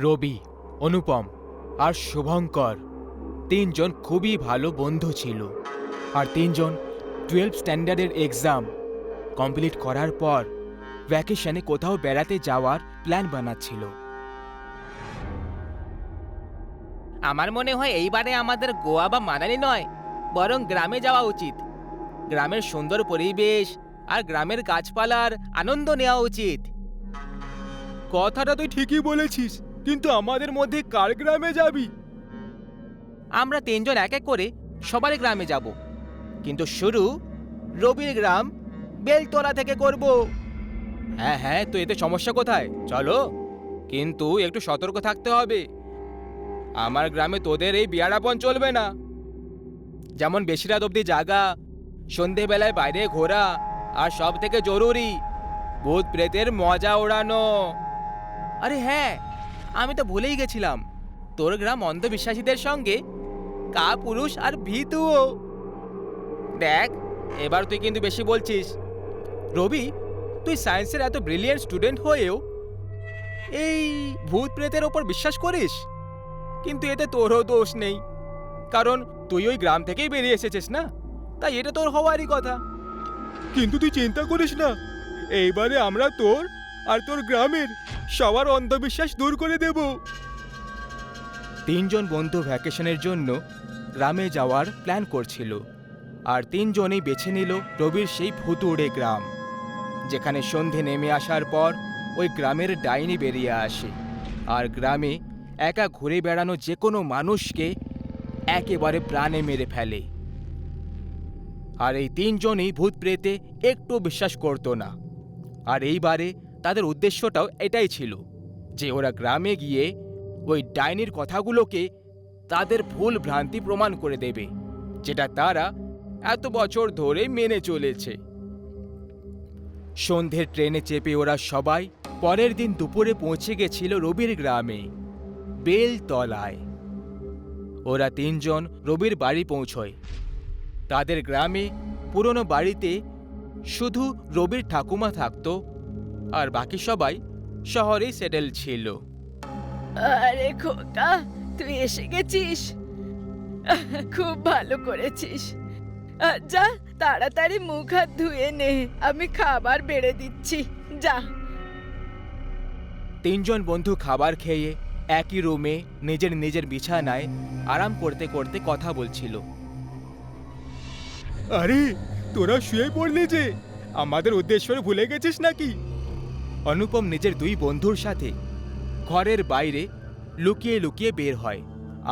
রবি, অনুপম আর শুভঙ্কর তিনজন খুবই ভালো বন্ধু ছিল। আর তিনজন 12 স্ট্যান্ডার্ডের এক্সাম কমপ্লিট করার পর ভ্যাকেশনে কোথাও বেড়াতে যাওয়ার প্ল্যান বানাচ্ছিল। আমার মনে হয় এইবারে আমাদের গোয়া বা মানালি নয়, বরং গ্রামে যাওয়া উচিত। গ্রামের সুন্দর পরিবেশ আর গ্রামের গাছপালার আনন্দ নেওয়া উচিত। কথাটা তুই ঠিকই বলেছিস, কিন্তু আমাদের মধ্যে কার গ্রামে যাবি? আমরা তিনজন এক এক করে সবার গ্রামে যাব, কিন্তু শুরু রবির গ্রাম বেলতলা থেকে করব। হ্যাঁ হ্যাঁ, তো এতে সমস্যা কোথায়? চলো, কিন্তু একটু সতর্ক থাকতে হবে। আমার গ্রামে তোদের এই বিয়ারাপন চলবে না। যেমন বেশি রাত অবধি জাগা, সন্ধেবেলায় বাইরে ঘোরা, আর সব থেকে জরুরি ভূত প্রেতের মজা ওড়ানো। আরে হ্যাঁ, আমি তো ভুলেই গেছিলাম, তোর গ্রাম অন্ধবিশ্বাসীদের সঙ্গে কাপুরুষ আর ভীতুও। দেখ, এবার তুই কিন্তু বেশি বলছিস। রবি, তুই সায়েন্সের এত ব্রিলিয়েন্ট স্টুডেন্ট হয়েও এই ভূত প্রেতের ওপর বিশ্বাস করিস? কিন্তু এতে তোরও দোষ নেই, কারণ তুই ওই গ্রাম থেকেই বেরিয়ে এসেছিস না, তাই এটা তোর হওয়ারই কথা। কিন্তু তুই চিন্তা করিস না, এইবারে আমরা তোর আর তোর গ্রামের সবার অন্ধবিশ্বাস দূর করে দেব। তিনজন বন্ধু ভ্যাকেশনের জন্য গ্রামে যাওয়ার প্ল্যান করছিল, আর তিনজনেই বেছে নিল রবির সেই ভুতুড়ে গ্রাম, যেখানে সন্ধে নেমে আসার পর ওই গ্রামের ডাইনি বেরিয়ে আসে আর গ্রামে একা ঘুরে বেড়ানো যে কোনো মানুষকে একেবারে প্রাণে মেরে ফেলে। আর এই তিনজনই ভূত প্রেতে একটু বিশ্বাস করতো না। আর এইবারে তাদের উদ্দেশ্যটাও এটাই ছিল যে ওরা গ্রামে গিয়ে ওই ডাইনির কথাগুলোকে তাদের ভুল ভ্রান্তি প্রমাণ করে দেবে, যেটা তারা এত বছর ধরে মেনে চলেছে। সন্ধ্যের ট্রেনে চেপে ওরা সবাই পরের দিন দুপুরে পৌঁছে গেছিল রবির গ্রামে, বেলতলায়। ওরা তিনজন রবির বাড়ি পৌঁছয়। তাদের গ্রামে পুরনো বাড়িতে শুধু রবির ঠাকুমা থাকতো, আর বাকি সবাই শহরেই সেটেল ছিল। আরে খোকা, তুই এসে গেছিস, খুব ভালো করেছিস। যা তাড়াতাড়ি মুখ হাত ধুয়ে নে, আমি খাবার বেড়ে দিচ্ছি, যা। তিনজন বন্ধু খাবার খেয়ে একই রুমে নিজের নিজের বিছানায় আরাম করতে করতে কথা বলছিল। আরে, তোরা শুয়ে পড়লি যে, আমাদের উদ্দেশ্য ভুলে গেছিস নাকি? অনুপম নিজের দুই বন্ধুর সাথে ঘরের বাইরে লুকিয়ে লুকিয়ে বের হয়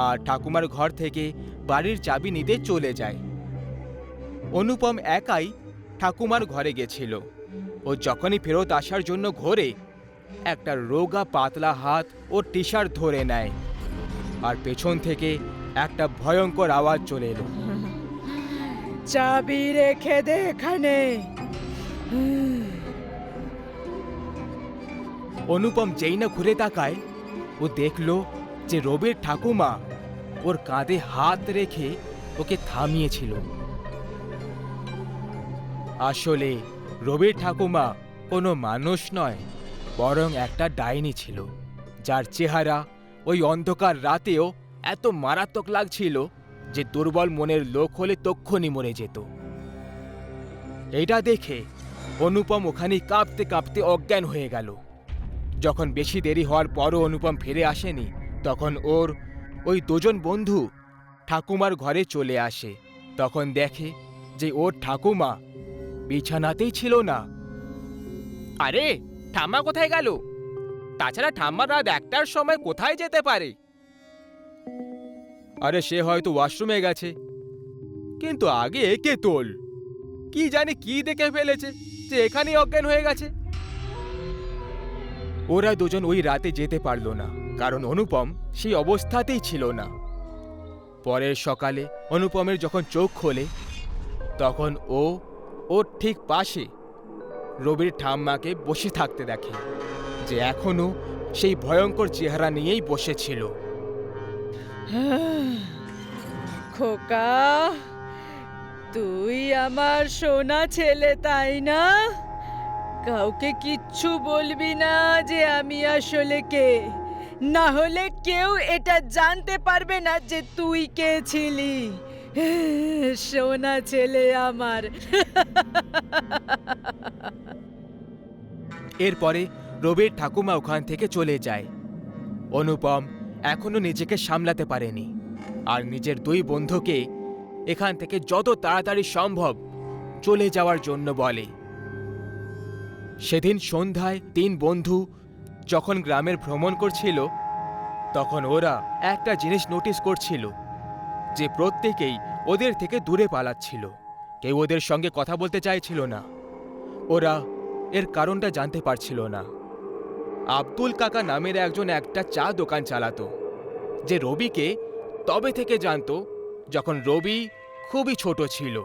আর ঠাকুমার ঘর থেকে বাড়ির চাবি নিতে চলে যায়। অনুপম একাই ঠাকুমার ঘরে গেছিল। ও যখনই ফেরত আসার জন্য ঘোরে, একটা রোগা পাতলা হাত ও টি শার্ট ধরে নেয়, আর পেছন থেকে একটা ভয়ঙ্কর আওয়াজ চলে এলো। চাবি রেখে দে এখানে। অনুপম যেই না ঘুরে তাকায়, ও দেখল যে রবির ঠাকুমা ওর কাঁধে হাত রেখে ওকে থামিয়েছিল। আসলে রবির ঠাকুমা কোনো মানুষ নয়, বরং একটা ডাইনি ছিল, যার চেহারা ওই অন্ধকার রাতেও এত মারাত্মক লাগছিল যে দুর্বল মনের লোক হলে তক্ষুনি মরে যেত। এটা দেখে অনুপম ওখানে কাঁপতে কাঁপতে অজ্ঞান হয়ে গেল। যখন বেশি দেরি হওয়ার পরও অনুপম ফিরে আসেনি, তখন ওর ওই দুজন বন্ধু ঠাকুমার ঘরে চলে আসে। তখন দেখে যে ওর ঠাকুমা বিছানাতেই ছিল না। আরে, ঠাম্মা কোথায় গেল? তাছাড়া ঠাম্মা রাত 1টার সময় কোথায় যেতে পারে? আরে, সে হয়তো ওয়াশরুমে গেছে, কিন্তু আগে একে তোল। কি জানি কি দেখে ফেলেছে যে এখানেই অজ্ঞান হয়ে গেছে। ওরা দুজন ওই রাতে যেতে পারল না, কারণ অনুপম সেই অবস্থাতেই ছিল না। পরের সকালে অনুপমের যখন চোখ খোলে, তখন ও ওর ঠিক পাশে রবির ঠাম্মাকে বসে থাকতে দেখে, যে এখনো সেই ভয়ঙ্কর চেহারা নিয়েই বসেছিল। খোকা, তুই আমার সোনা ছেলে, তাই না? কাউকে কিচ্ছু বলবি না যে আমি আসলে কে। না হলে কেউ এটা জানতে পারবে না যে তুই কে ছিলি। সোনা ছেলে আমার। এরপরে রবির ঠাকুমা ওখান থেকে চলে যায়। অনুপম এখনো নিজেকে সামলাতে পারেনি আর নিজের দুই বন্ধুকে এখান থেকে যত তাড়াতাড়ি সম্ভব চলে যাওয়ার জন্য বলে। সেদিন সন্ধ্যায় তিন বন্ধু যখন গ্রামের ভ্রমণ করছিল, তখন ওরা একটা জিনিস নোটিস করছিল যে প্রত্যেকেই ওদের থেকে দূরে পালাচ্ছিল। কেউ ওদের সঙ্গে কথা বলতে চাইছিল না। ওরা এর কারণটা জানতে পারছিল না। আব্দুল কাকা নামের একজন একটা চা দোকান চালাতো, যে রবিকে তবে থেকে জানতো যখন রবি খুবই ছোট ছিল।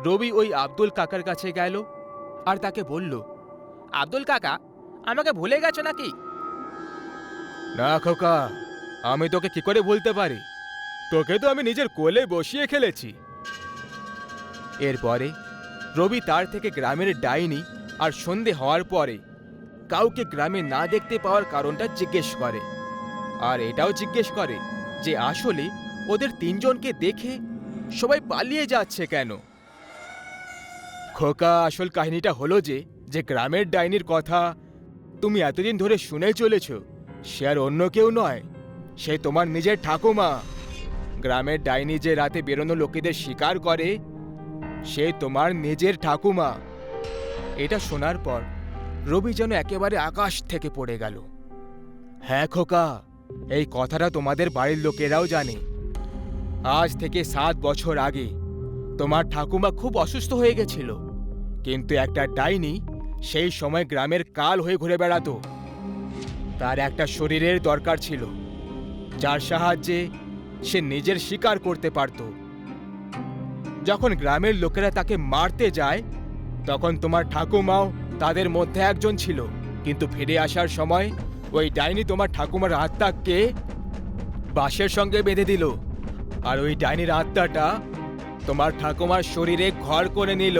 রবি ওই আব্দুল কাকার কাছে গেল আর তাকে বলল, আব্দুল কাকা, আমাকে ভুলে গেছো নাকি? না খোকা, আমি তোকে কি করে ভুলতে পারি? তোকে তো আমি নিজের কোলে বসিয়ে খেলেছি। এরপরে রবি তার থেকে গ্রামের ডাইনি আর সন্ধে হওয়ার পরে কাউকে গ্রামে না দেখতে পাওয়ার কারণটা জিজ্ঞেস করে, আর এটাও জিজ্ঞেস করে যে আসলে ওদের তিনজনকে দেখে সবাই পালিয়ে যাচ্ছে কেন। খোকা, আসল কাহিনীটা হলো যে গ্রামের ডাইনির কথা তুমি এতদিন ধরে শুনে চলেছ, সে আর অন্য কেউ নয়, সে তোমার নিজের ঠাকুমা। গ্রামের ডাইনি যে রাতে বেরোনো লোকেদের শিকার করে, সে তোমার নিজের ঠাকুমা। এটা শোনার পর রবি যেন একেবারে আকাশ থেকে পড়ে গেল। হ্যাঁ খোকা, এই কথাটা তোমাদের বাড়ির লোকেরাও জানে। আজ থেকে 7 বছর আগে তোমার ঠাকুমা খুব অসুস্থ হয়ে গেছিল, কিন্তু একটা ডাইনি সেই সময় গ্রামের কাল হয়ে ঘুরে বেড়াতো। তার একটা শরীরের দরকার ছিল, যার সাহায্যে সে নিজের শিকার করতে পারত। যখন গ্রামের লোকেরা তাকে মারতে যায়, তখন তোমার ঠাকুমাও তাদের মধ্যে একজন ছিল, কিন্তু ফিরে আসার সময় ওই ডাইনি তোমার ঠাকুমার আত্মাকে বাঁশের সঙ্গে বেঁধে দিল, আর ওই ডাইনির আত্মাটা তোমার ঠাকুমার শরীরে ঘর করে নিল।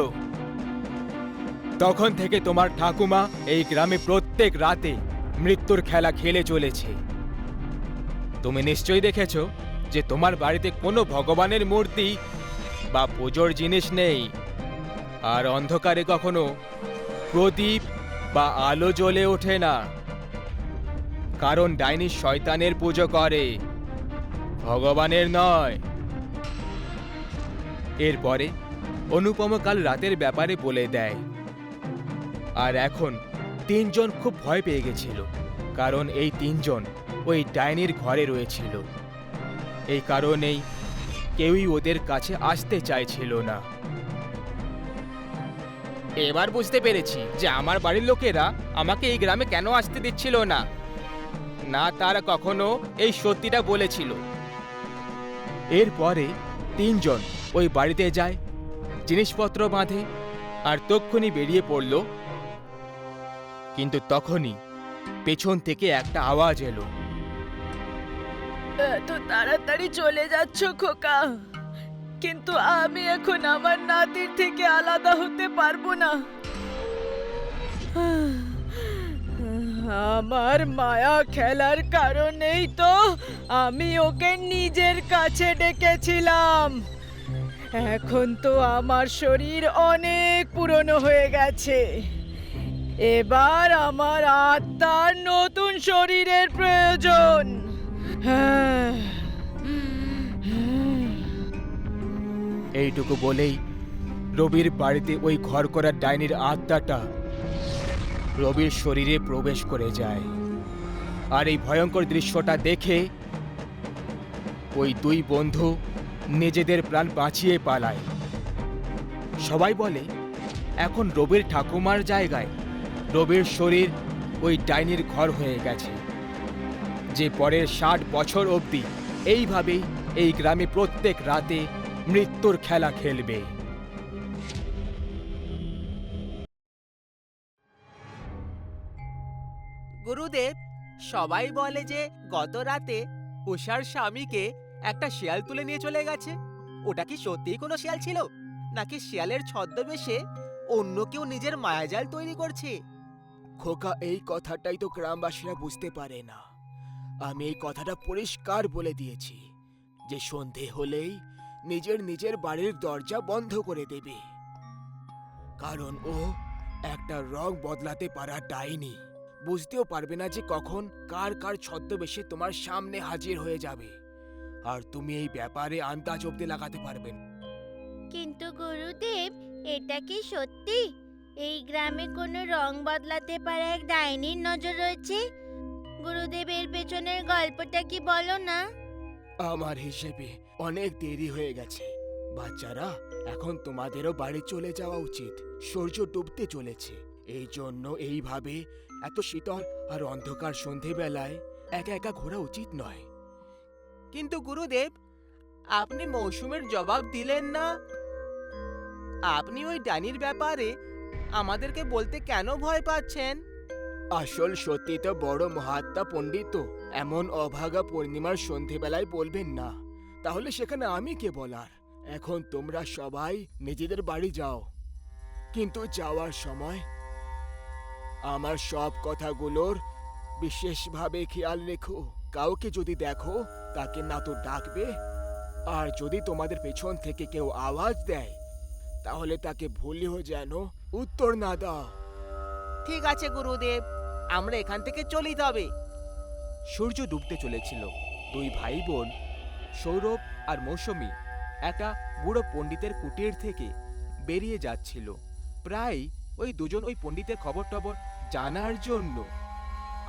তখন থেকে তোমার ঠাকুমা এই গ্রামে প্রত্যেক রাতে মৃত্যুর খেলা খেলে চলেছে। তুমি নিশ্চয়ই দেখেছ যে তোমার বাড়িতে কোনো ভগবানের মূর্তি বা পুজোর জিনিস নেই, আর অন্ধকারে কখনো প্রদীপ বা আলো জ্বলে ওঠে না, কারণ ডাইনি শয়তানের পুজো করে, ভগবানের নয়। এরপরে অনুপম কাল রাতের ব্যাপারে বলে দেয়। আর এখন তিনজন খুব ভয় পেয়ে গেছিল, কারণ এই তিনজন ওই ডাইনির ঘরে রয়েছিল। এই কারণেই কেউই ওদের কাছে আসতে চাইছিল না। এবার বুঝতে পেরেছি যে আমার বাড়ির লোকেরা আমাকে এই গ্রামে কেন আসতে দিচ্ছিল না। না, তারা কখনো এই সত্যিটা বলেছিল। এরপরে তিনজন ওই বাড়িতে যায়, জিনিসপত্র বাঁধে আর তক্ষুনি বেরিয়ে পড়ল। কিন্তু তখনই পেছন থেকে একটা আওয়াজ এলো। এত তাড়াতাড়ি চলে যাচ্ছ খোকা, কিন্তু আমি এখন আমার নাতির থেকে আলাদা হতে পারবো না। আমার মায়া খেলার কারণেই তো আমি ওকে নিজের কাছে ডেকেছিলাম। এখন তো আমার শরীর অনেক পুরনো হয়ে গেছে, এবার আমার আত্মার নতুন শরীরের প্রয়োজন। এইটুকু বলেই রবির বাড়িতে ওই ঘর করা ডাইনির আত্মাটা রবির শরীরে প্রবেশ করে যায়। আর এই ভয়ঙ্কর দৃশ্যটা দেখে ওই দুই বন্ধু নিজেদের প্রাণ বাঁচিয়ে পালায়। সবাই বলে এখন রবির ঠাকুমার জায়গায় রবির শরীর ওই ডাইনির ঘর হয়ে গেছে, যে পরের 60 বছর অবধি এইভাবেই এই গ্রামে প্রত্যেক রাতে মৃত্যুর খেলা খেলবে। গুরুদেব, সবাই বলে যে গত রাতে উষার স্বামীকে একটা শিয়াল তুলে নিয়ে চলে গেছে। ওটা কি সত্যিই কোনো শিয়াল ছিল, নাকি শিয়ালের ছদ্মবেশে অন্য কেউ নিজের মায়াজাল তৈরি করছে? খোকা, এই কথাটাই তো গ্রামবাসীরা বুঝতে পারে না। আমি এই কথাটা পরিষ্কার বলে দিয়েছি যে সন্ধে হলেই নিজের নিজের বাড়ির দরজা বন্ধ করে দেবে, কারণ ও একটা রং বদলাতে পারা ডাইনি। বুঝতেও পারবে না যে কখন কার কার ছদ্মবেশে তোমার সামনে হাজির হয়ে যাবে, আর তুমি এই ব্যাপারে আন্দাজ অব্দি লাগাতে পারবেন। কিন্তু গুরুদেব, এটা কি সত্যি এই গ্রামে কোনো রং বদলাতে পারা এক ডাইনির নজর রয়েছে? গুরুদেবের পেছনের গল্পটা কি বলো না? আমার হিসেবে অনেক দেরি হয়ে গেছে বাচ্চারা, এখন তোমাদেরও বাড়ি চলে যাওয়া উচিত। সূর্য ডুবতে চলেছে, এই জন্য এইভাবে এত শীতল আর অন্ধকার সন্ধেবেলায় একা একা ঘোরা উচিত নয়। কিন্তু গুরুদেব, আপনি মৌসুমের জবাব দিলেন না। আপনি ওই ডাইনির ব্যাপারে আমাদেরকে বলতে কেন ভয় পাচ্ছেন? আসল সত্যি তো বড় মহাত্মা পণ্ডিত এমন অভাগা পূর্ণিমার সন্ধেবেলায় বলবেন না, তাহলে সেখানে আমি কে বলার? এখন তোমরা সবাই নিজেদের বাড়ি যাও, কিন্তু যাওয়ার সময় আমার সব কথাগুলোর বিশেষভাবে খেয়াল রেখো। কাউকে যদি দেখো তাকে না তো ডাকবে, আর যদি তোমাদের পেছন থেকে কেউ আওয়াজ দেয় তাহলে তাকে ভুলেও যেন উত্তর না দাও। ঠিক আছে গুরুদেব, আমরা এখান থেকে চলি তবে। সূর্য ডুবতে চলেছিল। দুই ভাই বোন সৌরভ আর মৌসুমী একটা বুড়ো পণ্ডিতের কুটির থেকে বেরিয়ে যাচ্ছিল। প্রায় ওই দুজন ওই পণ্ডিতের খবর টবর জানার জন্য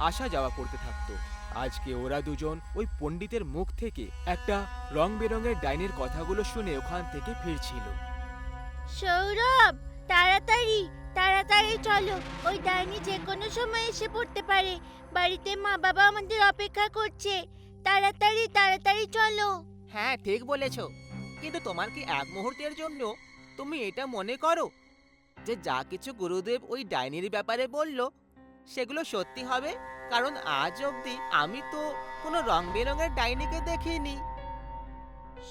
আসা যাওয়া করতে থাকতো। আজকে ওরা দুজন ওই পণ্ডিতের মুখ থেকে একটা রং বেরঙের ডাইনির কথাগুলো শুনে ওখান থেকে ফিরছিল। সৌরভ, তাড়াতাড়ি তাড়াতাড়ি চলো, ওই ডাইনি যে কোনো সময় এসে পড়তে পারে। বাড়িতে মা বাবা আমাদের অপেক্ষা করছে। তাড়াতাড়ি তাড়াতাড়ি চলো। হ্যাঁ, ঠিক বলেছ। কিন্তু তোমার কি এক মুহূর্তের জন্য তুমি এটা মনে করো যে যা কিছু গুরুদেব ওই ডাইনির ব্যাপারে বলল সেগুলো সত্যি হবে? কারণ আজ অবধি আমি তো কোনো রং বেরঙের ডাইনিকে দেখিনি।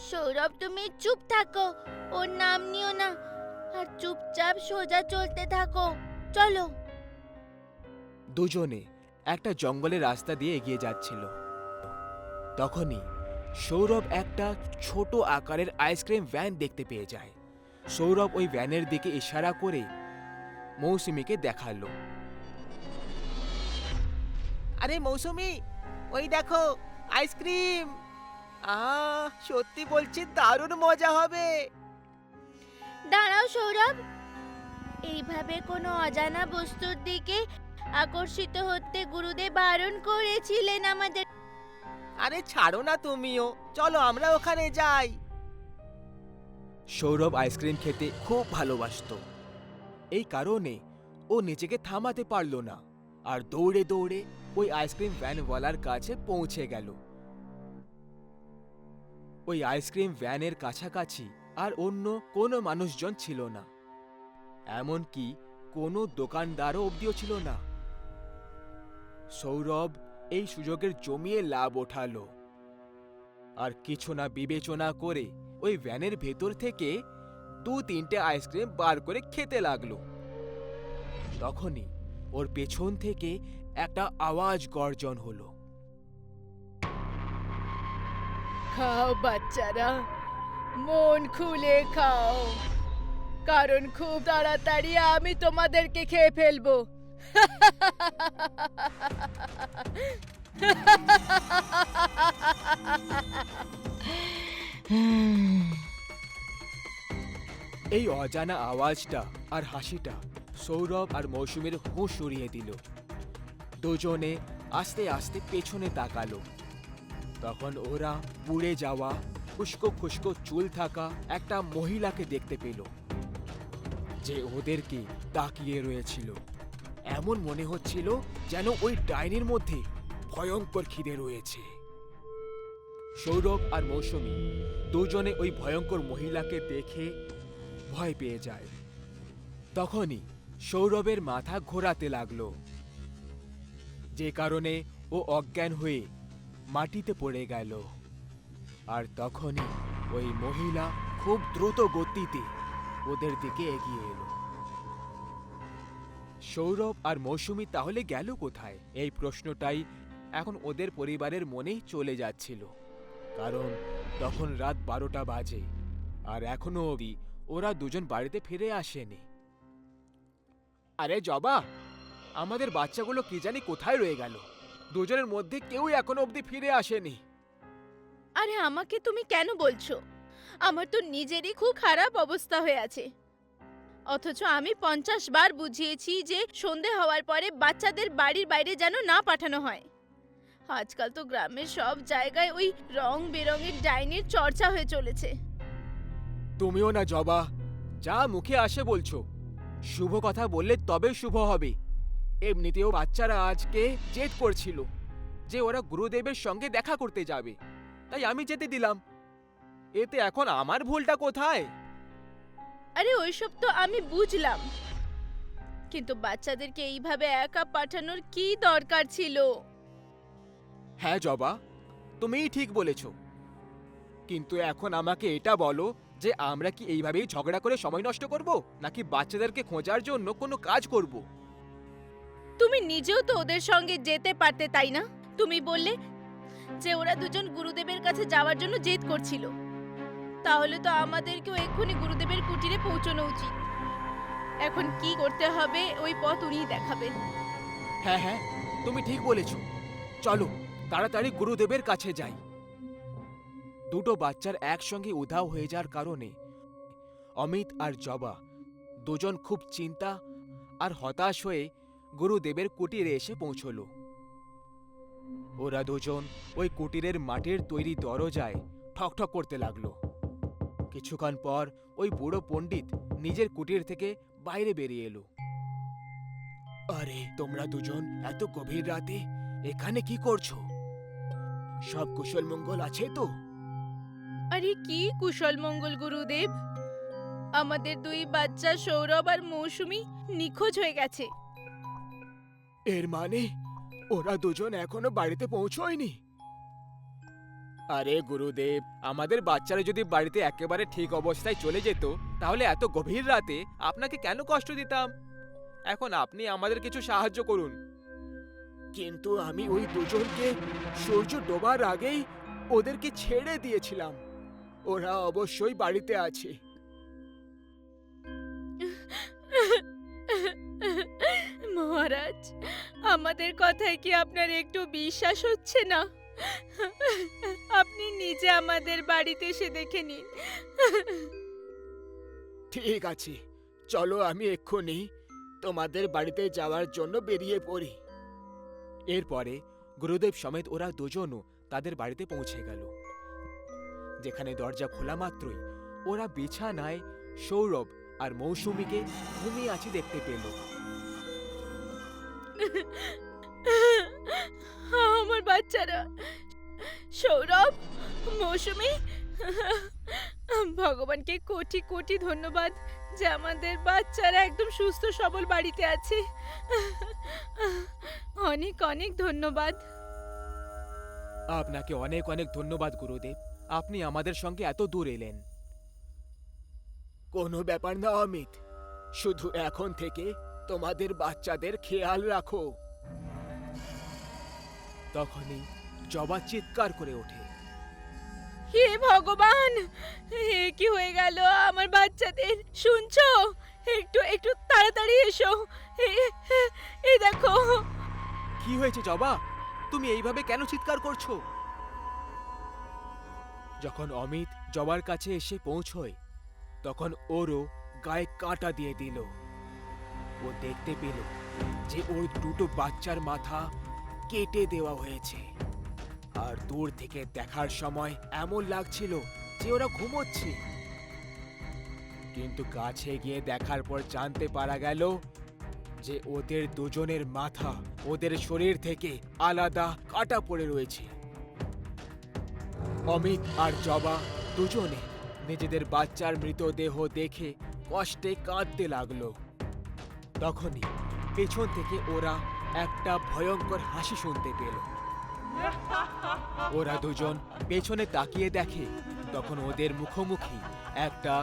সৌরভ, তুমি চুপ থাকো, ওর নাম নিও না, আর চুপচাপ সোজা চলতে থাকো। চলো। দুজনে একটা জঙ্গলের রাস্তা দিয়ে এগিয়ে যাচ্ছিল। তখনই সৌরভ একটা ছোট আকারের আইসক্রিম ভ্যান দেখতে পেয়ে যায়। সৌরভ ওই ভ্যানের দিকে ইশারা করে মৌসুমীকে দেখালো। আরে মৌসুমী, ওই দেখো আইসক্রিম। সত্যি বলছি, দারুণ মজা হবে। দাঁড়াও সৌরভ, এইভাবে কোনো অজানা বস্তুর দিকে আকর্ষিত হতে গুরুদেব বারণ করেছিলেন আমাদের। আরে ছাড়ো না তুমিও, চলো আমরা ওখানে যাই। সৌরভ আইসক্রিম খেতে খুব ভালোবাসতো, এই কারণে ও নিজেকে থামাতে পারল না আর দৌড়ে দৌড়ে ওই আইসক্রিম ভ্যানওয়ালার কাছে পৌঁছে গেল। ওই আইসক্রিম ভ্যানের কাছাকাছি আর অন্য কোনো মানুষজন ছিল না, এমনকি কোনো দোকানদারও অবধিও ছিল না। সৌরভ এই সুযোগের জমিয়ে লাভ ওঠালো আর কিছু না বিবেচনা করে ওই ভ্যানের ভেতর থেকে 2-3টে আইসক্রিম বার করে খেতে লাগলো। তখনই ওর পেছন থেকে একটা আওয়াজ গর্জন হলো। খাও বাচ্চারা, মন খুলে খাও, কারণ খুব তাড়াতাড়ি আমি তোমাদেরকে খেয়ে ফেলবো। এই অজানা আওয়াজটা আর হাসিটা সৌরভ আর মৌসুমীর হুঁশ উড়িয়ে দিল। দুজনে আস্তে আস্তে পেছনে তাকালো। তখন ওরা পুড়ে যাওয়া খুস্কো খুস্কো চুল থাকা একটা মহিলাকে দেখতে পেল, যে ওদেরকে তাকিয়ে রয়েছিল। এমন মনে হচ্ছিল যেন ওই ডাইনির মধ্যে ভয়ঙ্কর খিদে রয়েছে। সৌরভ আর মৌসুমী দুজনে ওই ভয়ঙ্কর মহিলাকে দেখে ভয় পেয়ে যায়। তখনই সৌরভের মাথা ঘোরাতে লাগলো, যে কারণে ও অজ্ঞান হয়ে মাটিতে পড়ে গেল। আর তখনই ওই মহিলা খুব দ্রুত গতিতে ওদের দিকে এগিয়ে এলো। সৌরভ আর মৌসুমী তাহলে গেল কোথায়? এই প্রশ্নটাই এখন ওদের পরিবারের মনেই চলে যাচ্ছিল, কারণ তখন রাত 12টা বাজে আর এখনো অবধি ওরা দুজন বাড়িতে ফিরে আসেনি। আরে জবা, আমাদের বাচ্চাগুলো কি জানি কোথায় রয়ে গেল? দুজনের মধ্যে কেউই এখনো অবধি ফিরে আসেনি। আরে আমাকে তুমি কেন বলছো? আমার তো নিজেরই খুব খারাপ অবস্থা হয়ে আছে। অথচ আমি 50 বার বুঝিয়েছি যে সন্ধে হওয়ার পরে বাচ্চাদের বাড়ির বাইরে যেন না পাঠানো হয়। আজকাল তো গ্রামের সব জায়গায় ওই রং বেরঙের ডাইনির চর্চা হয়ে চলেছে। তুমিও না জবা, যা মুখে আসে বলছো। শুভ কথা বললে তবে শুভ হবে। এমনিতেও বাচ্চারা আজকে জেদ করছিল যে ওরা গুরুদেবের সঙ্গে দেখা করতে যাবে, তাই আমি যেতে দিলাম। এতে এখন আমার ভুলটা কোথায়? আরে ওইসব তো আমি বুঝলাম, কিন্তু বাচ্চাদেরকে এইভাবে একা পাঠানোর কি দরকার ছিল? হ্যাঁ জবা, তুমিই ঠিক বলেছ, কিন্তু এখন আমাকে এটা বলো যে আমরা কি এইভাবেই ঝগড়া করে সময় নষ্ট করব, নাকি বাচ্চাদেরকে খোঁজার জন্য কোনো কাজ করব? তুমি নিজেও তো ওদের সঙ্গে যেতে পারতে, তাই না? তুমি বললে যে ওরা দুজন গুরুদেবের কাছে যাওয়ার জন্য জেদ করছিল। তাহলে তো আমাদেরকেও এক্ষুনি গুরুদেবের কুটিরে পৌঁছানো উচিত। এখন কি করতে হবে ওই পথ উনিই দেখাবেন। হ্যাঁ হ্যাঁ, তুমি ঠিক বলেছ। চলো তাড়াতাড়ি গুরুদেবের কাছে যাই। দুটো বাচ্চার একসঙ্গে উধাও হয়ে যাওয়ার কারণে অমিত আর জবা দুজন খুব চিন্তা আর হতাশ হয়ে গুরুদেবের কুটিরে এসে পৌঁছলো। ওরা দুজন ওই কুটিরের মাটির তৈরি দরজায় ঠকঠক করতে লাগলো। কিছুক্ষণ পর ওই বুড়ো পণ্ডিত নিজের কুটির থেকে বাইরে বেরিয়ে এলো। আরে তোমরা দুজন এত গভীর রাতে এখানে কি করছো? সব কুশল মঙ্গল আছে তো? আরে কি কুশল মঙ্গল গুরুদেব, আমাদের দুই বাচ্চা সৌরভ আর মৌসুমী নিখোঁজ হয়ে গেছে। এর মানে ওরা দুজন এখনো বাড়িতে পৌঁছয়নি? আরে গুরুদেব, আমাদের বাচ্চারা যদি বাড়িতে একেবারে ঠিক অবস্থায় চলে যেত তাহলে এত গভীর রাতে আপনাকে কেন কষ্ট দিতাম? এখন আপনি আমাদের কিছু সাহায্য করুন। কিন্তু আমি ওই দুজনকে সূর্য ডোবার আগেই ওদেরকে ছেড়ে দিয়েছিলাম। ওরা অবশ্যই বাড়িতে আছে। মহারাজ, আমাদের কথায় কি আপনার একটু বিশ্বাস হচ্ছে না? আপনি নিজে আমাদের বাড়িতে এসে দেখে নিন। ঠিক আছে, চলো আমি এক্ষুনি তোমাদের বাড়িতে যাওয়ার জন্য বেরিয়ে পড়ি। এরপরে গুরুদেব সমেত ওরা দুজনও তাদের বাড়িতে পৌঁছে গেল, যেখানে দরজা খোলা মাত্রই ওরা বিছানায় সৌরভ আর মৌসুমীকে ঘুমিয়ে আছে দেখতে পেল। আমার বাচ্চারা সৌরভ, মৌসুমী, ভগবানকে কোটি কোটি ধন্যবাদ যে আমাদের বাচ্চারা একদম সুস্থ সবল বাড়িতে আছে। অনেক অনেক ধন্যবাদ। আপনাকে অনেক অনেক ধন্যবাদ গুরুদেব, আপনি আমাদের সঙ্গে এত দূর এলেন। কোনো ব্যাপার না অমিত, শুধু এখন থেকে তোমাদের বাচ্চাদের খেয়াল রাখো। তখনই জবা চিৎকার করে ওঠে, হে ভগবান, হে কি হয়ে গেল আমার বাচ্চাদের? শুনছো? একটু একটু তাড়াতাড়ি এসো। এই দেখো। কি হয়েছে জবা? তুমি এইভাবে কেন চিৎকার করছো? যখন অমিত জবার কাছে এসে পৌঁছয় তখন ওরও গায়ে কাঁটা দিয়ে দিল। ও দেখতে পেল যে ওর দুটো বাচ্চার মাথা কেটে দেওয়া হয়েছে, আর দূর থেকে দেখার সময় এমন লাগছিল যে ওরা ঘুমোচ্ছে, কিন্তু কাছে গিয়ে দেখার পর জানতে পারা গেল যে ওদের দুজনের মাথা ওদের শরীর থেকে আলাদা কাটা পড়ে রয়েছে। অমিত আর জবা দুজনে নিজেদের বাচ্চার মৃতদেহ দেখে কষ্টে কাঁদতে লাগলো। তখনই পেছন থেকে ওরা একটা ভয়ঙ্কর হাসি শুনতে পেল। ওরা দুজন পেছনে তাকিয়ে দেখে, তখন ওদের মুখোমুখি একটা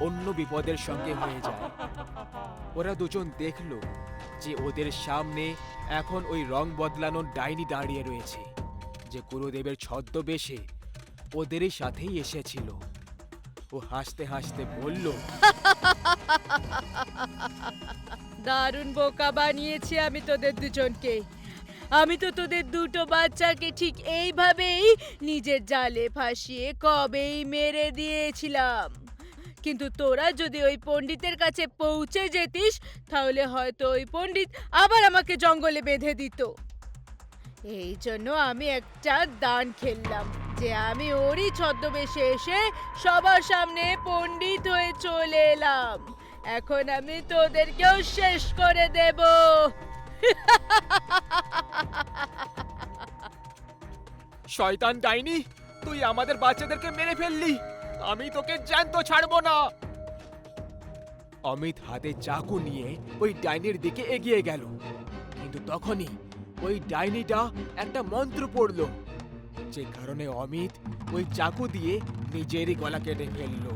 অন্য বিপদের সঙ্গে হয়ে যায়। ওরা দুজন দেখলো যে ওদের সামনে এখন ওই রং বদলানোর ডাইনি দাঁড়িয়ে রয়েছে, যে গুরুদেবের ছদ্মবেশে ওদেরই সাথেই এসেছিল। ও হাসতে হাসতে বলল, দারুণ বোকা বানিয়েছি আমি তোদের দুজনকে। আমি তো তোদের দুটো বাচ্চাকে ঠিক এইভাবেই নিজের জালে ফাঁসিয়ে কবেই মেরে দিয়েছিলাম। কিন্তু তোরা যদি ওই পণ্ডিতের কাছে পৌঁছে যেতিস, তাহলে হয়তো ওই পণ্ডিত আবার আমাকে জঙ্গলে বেঁধে দিত। এই জন্য আমি একটা দান খেললাম যে আমি ওরই ছদ্মবেশে এসে সবার সামনে পণ্ডিত হয়ে চলে এলাম। এখন আমি তোদেরকেও শেষ করে দেব। শয়তান ডাইনি, তুই আমাদের বাচ্চাদেরকে মেরে ফেললি, আমি তোকে জ্যান্ত ছাড়বো না। অমিত হাতে চাকু নিয়ে ওই ডাইনির দিকে এগিয়ে গেল, কিন্তু তখনই ওই ডাইনিটা একটা মন্ত্র পড়ল, যে কারণে অমিত ওই চাকু দিয়ে নিজেরই গলা কেটে ফেলল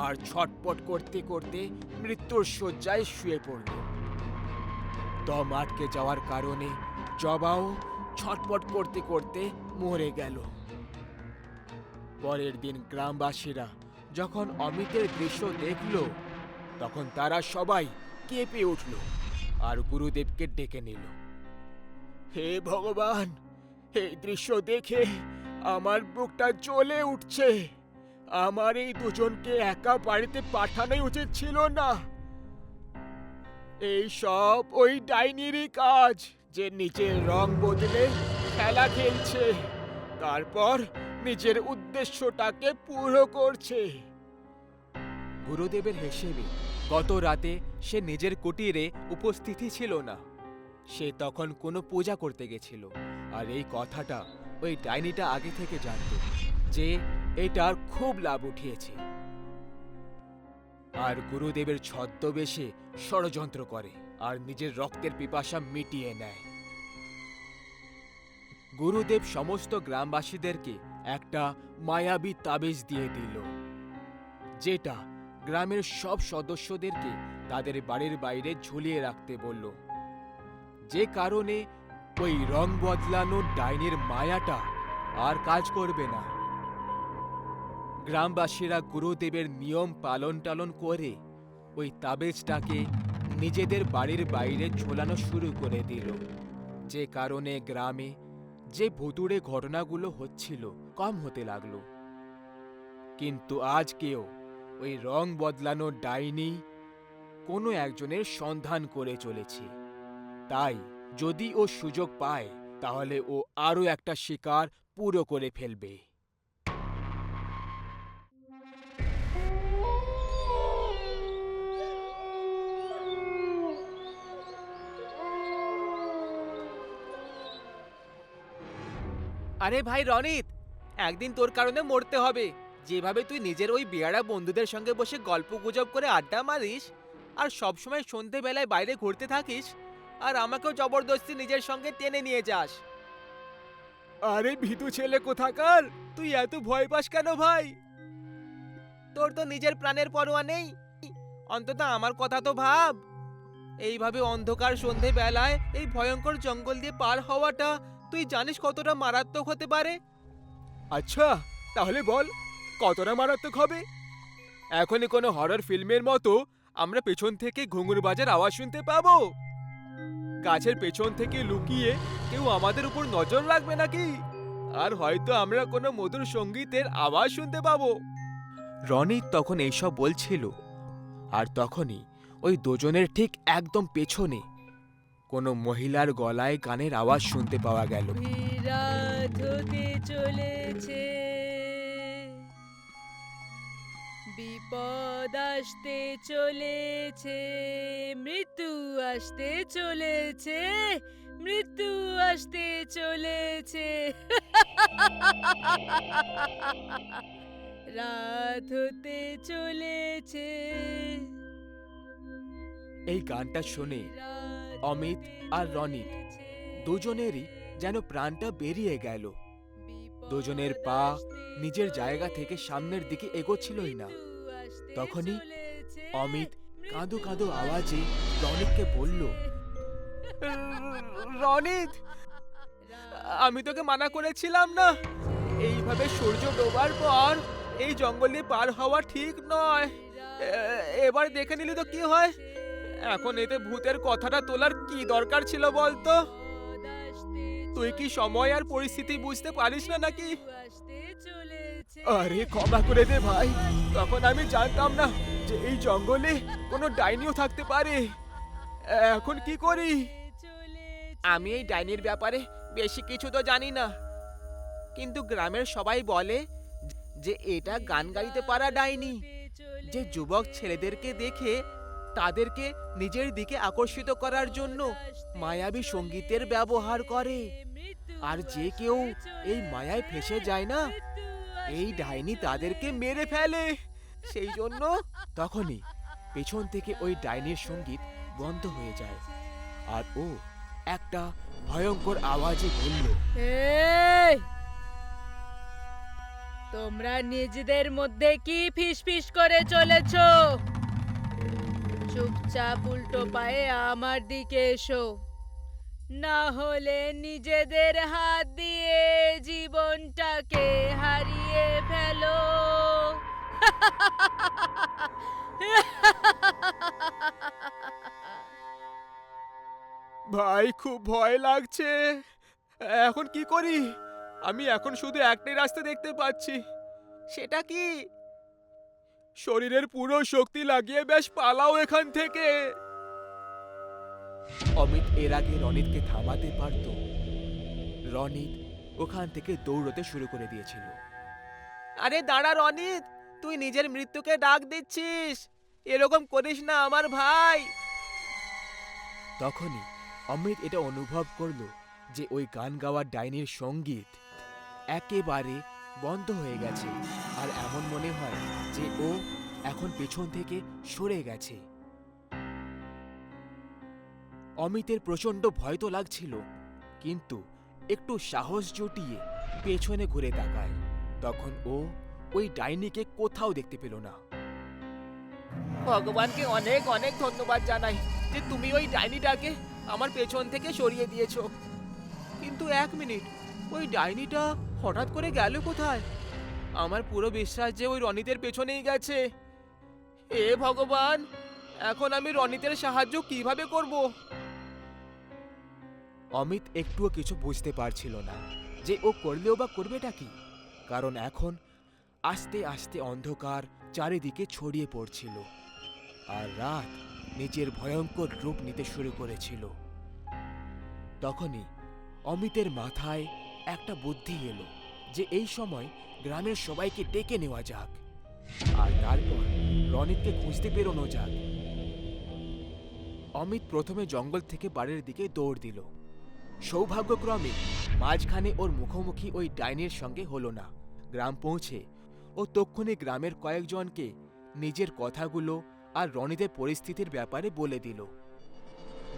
আর ছটপট করতে করতে মৃত্যুর শয্যায় শুয়ে পড়ল। দম আটকে যাওয়ার কারণে জবাও ছটপট করতে করতে মরে গেল। পরের দিন গ্রামবাসীরা যখন অমিতের দৃশ্য দেখল, তখন তারা সবাই কেঁপে উঠল আর গুরুদেবকে ডেকে নিল। হে ভগবান, এই দৃশ্য দেখে আমার বুকটা জ্বলে উঠছে। আমার এই দুজনকে একা বাড়িতে পাঠানোই উচিত ছিল না। এই সব ওই ডাইনিরই কাজ, যে নিজের রং বদলে খেলা খেলছে, তারপর নিজের উদ্দেশ্যটাকে পুরো করছে। গুরুদেবের হিসেবে গত রাতে সে নিজের কুটিরে উপস্থিতই ছিল না। সে তখন কোনো পূজা করতে গেছিল, আর এই কথাটা ওই ডাইনিটা আগে থেকে জানত যে এটার খুব লাভ উঠিয়েছে, আর গুরুদেবের ছদ্মবেশে ষড়যন্ত্র করে আর নিজের রক্তের পিপাসা মিটিয়ে নেয়। গুরুদেব সমস্ত গ্রামবাসীদেরকে একটা মায়াবী তাবিজ দিয়ে দিল, যেটা গ্রামের সব সদস্যদেরকে তাদের বাড়ির বাইরে ঝুলিয়ে রাখতে বলল, যে কারণে ওই রং বদলানোর ডাইনির মায়াটা আর কাজ করবে না। গ্রামবাসীরা গুরুদেবের নিয়ম পালন টালন করে ওই তাবিজটাকে নিজেদের বাড়ির বাইরে ঝোলানো শুরু করে দিল, যে কারণে গ্রামে যে ভুতুড়ে ঘটনাগুলো হচ্ছিল কম হতে লাগলো। কিন্তু আজকেও ওই রং বদলানো ডাইনি কোনো একজনের সন্ধান করে চলেছে। তাই যদি ও সুযোগ পায়, তাহলে ও আরো একটা শিকার পুরো করে ফেলবে। আরে ভাই রনিত, একদিন তোর কারণে মরতে হবে। যেভাবে তুই নিজের ওই বেয়াড়া বন্ধুদের সঙ্গে বসে গল্প গুজব করে আড্ডা মারিস আর সবসময় সন্ধেবেলায় বাইরে ঘুরতে থাকিস, আর আমাকেও জবরদস্তি নিজের সঙ্গে টেনে নিয়ে যাস। আরে ভীতু ছেলে কোথাকার, তুই এত ভয় পাস কেন ভাই? তোর তো নিজের প্রাণের পরোয়া নেই, অন্তত আমার কথা তো ভাব। এইভাবে অন্ধকার সন্ধেবেলায় এই ভয়ঙ্কর জঙ্গল দিয়ে পার হওয়াটা তুই জানিস কতটা মারাত্মক হতে পারে? আচ্ছা, তাহলে বল কতটা মারাত্মক হবে? এখনই কোনো হরর ফিল্মের মতো আমরা পেছন থেকে ঘুঙুর বাজার আওয়াজ শুনতে পাবো? গাছের পেছন থেকে লুকিয়ে কেউ আমাদের উপর নজর রাখবে নাকি? আর হয়তো আমরা কোনো মধুর সঙ্গীতের আওয়াজ শুনতে পাবো। রনিত তখন এইসব বলছিল, আর তখনই ওই দুজনের ঠিক একদম পেছনে কোনো মহিলার গলায় গানের আওয়াজ শুনতে পাওয়া গেল। রাত হতে চলেছে, বিপদ আসতে চলেছে, মৃত্যু আসতে চলেছে, মৃত্যু আসতে চলেছে। রাত হতে চলেছে। এই গানটা শুনে অমিত আর রনিত দুজনেরই যেন প্রাণটা বেরিয়ে গেল। দুজনের পা নিজের জায়গা থেকে সামনের দিকে এগোচ্ছিলই না। তখনই অমিত কাঁদো কাঁদো আওয়াজে রনিতকে বলল, রনিত, আমি তোকে মানা করেছিলাম না, এইভাবে সূর্য ডোবার পর এই জঙ্গল দিয়ে পার হওয়া ঠিক নয়। এবার দেখে নিলি তো কি হয়। এখন এতে ভূতের কথাটা তোলার কি দরকার ছিল বলতো? তুই কি সময় আর পরিস্থিতি বুঝতে পারিস না নাকি? আরে ক্ষমা করে দে ভাই, তখন আমি জানতাম না যে এই জঙ্গলে কোনো ডাইনিও থাকতে পারে। এখন কি করি? আমি এই ডাইনির ব্যাপারে বেশি কিছু তো জানি না, কিন্তু গ্রামের সবাই বলে যে এটা গান গাইতে পারা ডাইনি, যে যুবক ছেলেদেরকে দেখে তাদেরকে নিজের দিকে আকর্ষিত করার জন্য মায়াবী সঙ্গীতের ব্যবহার করে। আর যে কেউ এই মায়ায় ফেসে যায় না, এই ডাইনি তাদেরকে মেরে ফেলে। সেই জন্য তখনই পেছন থেকে ওই ডাইনির সঙ্গীত বন্ধ হয়ে যায়, আর ও একটা ভয়ঙ্কর আওয়াজে বলল, এই, তোমরা নিজেদের মধ্যে কি ফিসফিস করে চলেছো? চুপচাপ উল্টো পায়ে আমার দিকে এসো, না হলে নিজেদের হাত দিয়ে জীবনটাকে হারিয়ে ফেলো। ভাই খুব ভয় লাগছে, এখন কি করি? আমি এখন শুধু একটাই রাস্তা দেখতে পাচ্ছি। সেটা কি? শরীরের পুরো শক্তি লাগিয়ে বেশ পালাও এখান থেকে। অমিত এর আগে রনিতকে থামাতে পারত। রনিত ওখান থেকে দৌড়তে শুরু করে দিয়েছিল। আরে দাঁড়া রনিত, তুই নিজের মৃত্যুকে ডাক দিচ্ছিস। এরকম করিস না আমার ভাই। তখনই অমিত এটা অনুভব করলো যে ওই গান গাওয়ার ডাইনির সঙ্গীত একেবারে বন্ধ হয়ে গেছে, আর এমন মনে হয় যে ও এখন পেছন থেকে সরে গেছে। অমিতের প্রচন্ড ভয় তো লাগছিল, কিন্তু একটু সাহস জুটিয়ে পেছনে ঘুরে তাকায়। তখন ও ওই ডাইনিকে কোথাও দেখতে পেল না। ভগবানকে অনেক অনেক ধন্যবাদ জানাই যে তুমি ওই ডাইনিটাকে আমার পেছন থেকে সরিয়ে দিয়েছো। কিন্তু এক মিনিট, ওই ডাইনিটা হঠাৎ করে গেল কোথায়? আমার পুরো বিশ্বাস যে ওই রনিতের পেছনেই গেছে। হে ভগবান, এখন আমি রনিতের সাহায্য কিভাবে করব? অমিত একটুও কিছু বুঝতে পারছিল না যে ও করলেও বা করবেটা কি, কারণ এখন আস্তে আস্তে অন্ধকার চারিদিকে ছড়িয়ে পড়ছিল, আর রাত নিজের ভয়ঙ্কর রূপ নিতে শুরু করেছিল। তখনই অমিতের মাথায় একটা বুদ্ধি এলো যে এই সময় গ্রামের সবাইকে ডেকে নেওয়া যাক, আর তারপর রনিতকে খুঁজতে বেরোনো যাক। অমিত প্রথমে জঙ্গল থেকে বাড়ির দিকে দৌড় দিল। সৌভাগ্যক্রমে মাঝখানে ওর মুখোমুখি ওই ডাইনির সঙ্গে হলো না। গ্রাম পৌঁছে ও তক্ষুনি গ্রামের কয়েকজনকে নিজের কথাগুলো আর রনিতের পরিস্থিতির ব্যাপারে বলে দিল।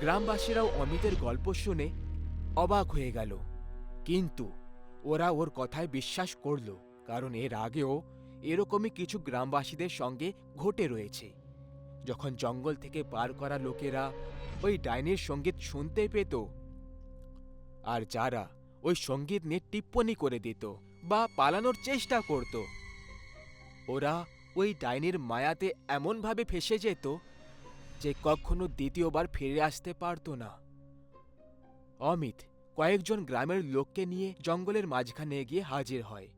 গ্রামবাসীরাও অমিতের গল্প শুনে অবাক হয়ে গেল, কিন্তু ওরা ওর কথায় বিশ্বাস করল, কারণ এর আগেও এরকমই কিছু গ্রামবাসীদের সঙ্গে ঘটে রয়েছে। যখন জঙ্গল থেকে পার করা লোকেরা ওই ডাইনির সঙ্গীত শুনতে পেত, আর যারা ওই সঙ্গীত নিয়ে টিপ্পনি করে দিত বা পালানোর চেষ্টা করত, ওরা ওই ডাইনির মায়াতে এমনভাবে ফেসে যেত যে কখনো দ্বিতীয়বার ফিরে আসতে পারত না। অমিত কয়েকজন গ্রামের লোককে নিয়ে জঙ্গলের মাঝখানে গিয়ে হাজির হয়।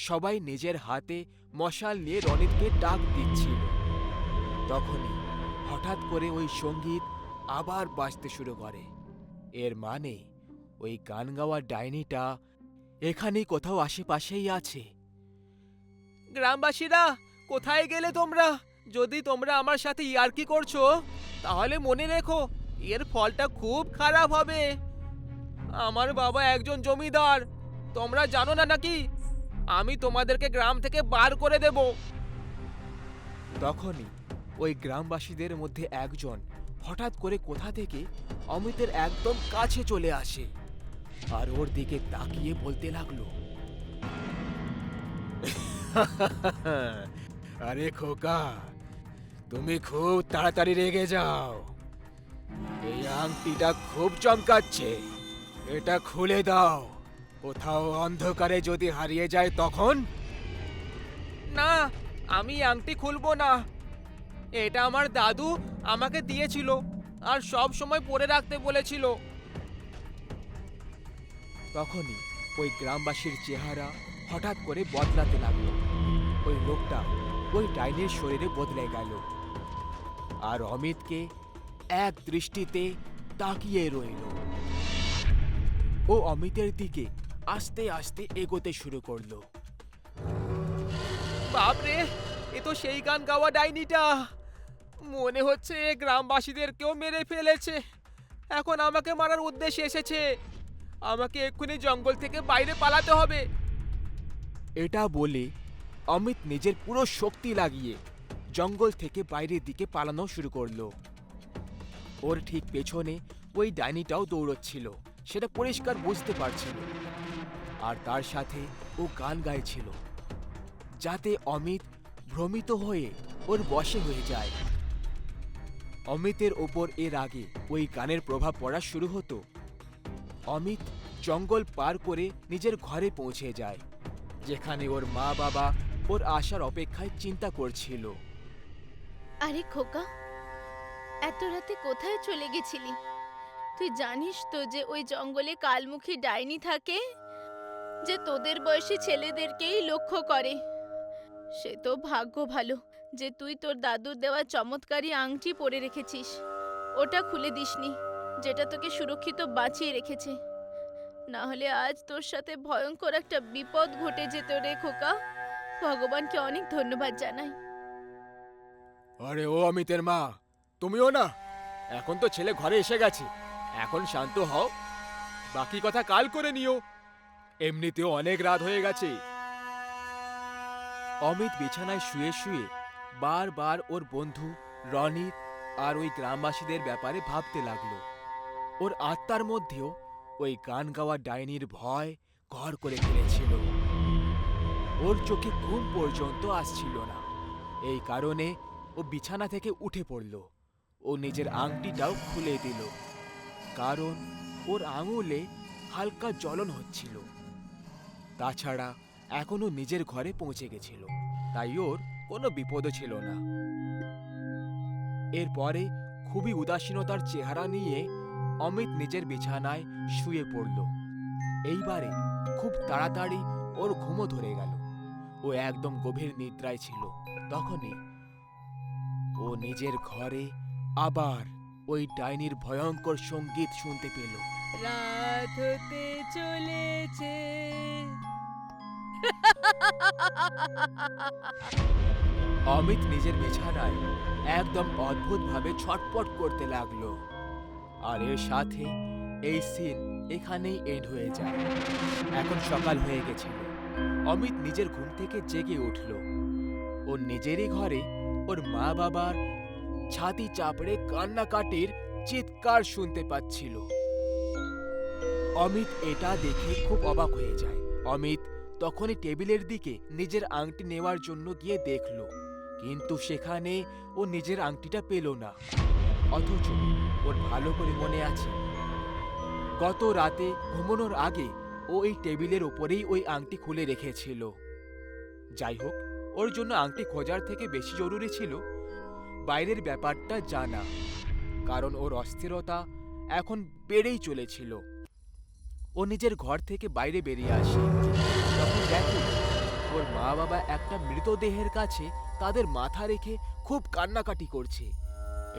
সবাই নিজের হাতে মশাল নিয়ে রনিতকে ডাক দিচ্ছিল। তখনই হঠাৎ করে ওই সঙ্গীত আবার বাজতে শুরু করে। এর মানে ওই গান গাওয়ার ডাইনিটা এখানেই কোথাও আশেপাশেই আছে। গ্রামবাসীরা, কোথায় গেলে তোমরা? যদি তোমরা আমার সাথে ইয়ার্কি করছো, তাহলে মনে রেখো এর ফলটা খুব খারাপ হবে। আমার বাবা একজন জমিদার, তোমরা জানো না নাকি? আমি তোমাদেরকে গ্রাম থেকে বার করে দেব। তখনই ওই গ্রামবাসীদের মধ্যে একজন হঠাৎ করে কোথা থেকে অমিতের একদম কাছে চলে আসে, আর ওর দিকে তাকিয়ে বলতে লাগলো, আরে খোকা, তুমি খুব তাড়াতাড়ি রেগে যাও। এই আংটিটা খুব চমকাচ্ছে, এটা খুলে দাও। কোথাও অন্ধকারে যদি হারিয়ে যায় তখন? না, আমি আংটি খুলবো না। এটা আমার দাদু আমাকে দিয়েছিল আর সব সময় পরে রাখতে বলেছিল। তখনই ওই গ্রামবাসীর চেহারা হঠাৎ করে বদলাতে লাগলো। ওই লোকটা ওই ডাইনির শরীরে বদলে গেল আর অমিতকে এক দৃষ্টিতে তাকিয়ে রইল। ও অমিতের দিকে আস্তে আস্তে এগোতে শুরু করলো। বাপরে, এ তো সেই গান গাওয়া ডাইনিটা। মনে হচ্ছে এ গ্রামবাসীদেরকেও মেরে ফেলেছে। এখন আমাকে মারার উদ্দেশ্যে এসেছে। আমাকে এক্ষুনি জঙ্গল থেকে বাইরে পালাতে হবে। এটা বলে অমিত নিজের পুরো শক্তি লাগিয়ে জঙ্গল থেকে বাইরের দিকে পালানো শুরু করলো। ওর ঠিক পেছনে ওই ডাইনিটাও দৌড়চ্ছিল, সেটা পরিষ্কার বুঝতে পারছিল। আর তার সাথে ও গান গাইছিল, যাতে অমিত ভ্রমিত হয়ে ওর বশে হয়ে যায়। অমিতের ওপর এর আগে ওই গানের প্রভাব পড়া শুরু হতো। অমিত জঙ্গল পার করে নিজের ঘরে পৌঁছে যায়, যেখানে ওর মা বাবা ওর আসার অপেক্ষায় চিন্তা করছিল। আরে খোকা, এত রাতে কোথায় চলে গেছিলি? তুই জানিস তো যে ওই জঙ্গলে কালমুখী ডাইনি থাকে, যে তোদের বয়সী ছেলেদেরকেই লক্ষ্য করে। সে তো ভাগ্য ভালো যে তুই তোর দাদুর দেওয়া চমৎকারী আংটি পরে রেখেছিস। ওটা খুলে দিসনি, যেটা তোকে সুরক্ষিত বাঁচিয়ে রেখেছে। না হলে আজ তোর সাথে ভয়ঙ্কর একটা বিপদ ঘটে যেত রে খোকা। ভগবানকে অনেক ধন্যবাদ জানাই। আরে ও অমিতের মা, তুমিও না? এখন তো ছেলে ঘরে এসে গেছে, এখন শান্ত হও। বাকি কথা কাল করে নিও, এমনিতেও অনেক রাত হয়ে গেছে। অমিত বিছানায় শুয়ে শুয়ে বারবার ওর বন্ধু রনিত আর ওই গ্রামবাসীদের ব্যাপারে ভাবতে লাগলো। ওর আত্মার মধ্যেও ওই গান গাওয়া ডাইনির ভয় ঘর করে ফেলেছিল। ওর চোখে ঘুম পর্যন্ত আসছিল না। এই কারণে ও বিছানা থেকে উঠে পড়ল। ও নিজের আংটিটাও খুলে দিল, কারণ ওর আঙুলে হালকা জ্বলন হচ্ছিল। তাছাড়া এখনো নিজের ঘরে পৌঁছে গেছিল, তাই ওর কোনো বিপদও ছিল না। এরপরে খুবই উদাসীনতার চেহারা নিয়ে অমিত নিজের বিছানায় শুয়ে পড়ল। এইবারে খুব তাড়াতাড়ি ওর ঘুমও ধরে গেল। ও একদম গভীর নিদ্রায় ছিল। তখনই ও নিজের ঘরে আবার ওই ডাইনির ভয়ঙ্কর সঙ্গীত শুনতে পেল। রাত হতে চলেছে। অমিত নিজের বিছানায় একদম অদ্ভুতভাবে ছটপট করতে লাগলো। আর এর সাথে এই সিন এখানেই এন্ড হয়ে যায়। এখন সকাল হয়ে গেছিল। অমিত নিজের ঘুম থেকে জেগে উঠল। ওর নিজেরই ঘরে ওর মা বাবার ছাতি চাপড়ে কান্নাকাটির চিৎকার শুনতে পাচ্ছিল। অমিত এটা দেখে খুব অবাক হয়ে যায়। অমিত তখনই টেবিলের দিকে নিজের আংটি নেওয়ার জন্য গিয়ে দেখল, কিন্তু সেখানে ও নিজের আংটিটা পেল না। অথচ ওর ভালো করে মনে আছে, গত রাতে ঘুমানোর আগে ও এই টেবিলের ওপরেই ওই আংটি খুলে রেখেছিল। যাই হোক, ওর জন্য আংটি খোঁজার থেকে বেশি জরুরি ছিল বাইরের ব্যাপারটা জানা, কারণ ওর অস্থিরতা এখন বেড়েই চলেছিল। ও নিজের ঘর থেকে বাইরে বেরিয়ে আসে। তখন দেখে ওর মা বাবা একটা মৃতদেহের কাছে তাদের মাথা রেখে খুব কান্নাকাটি করছে।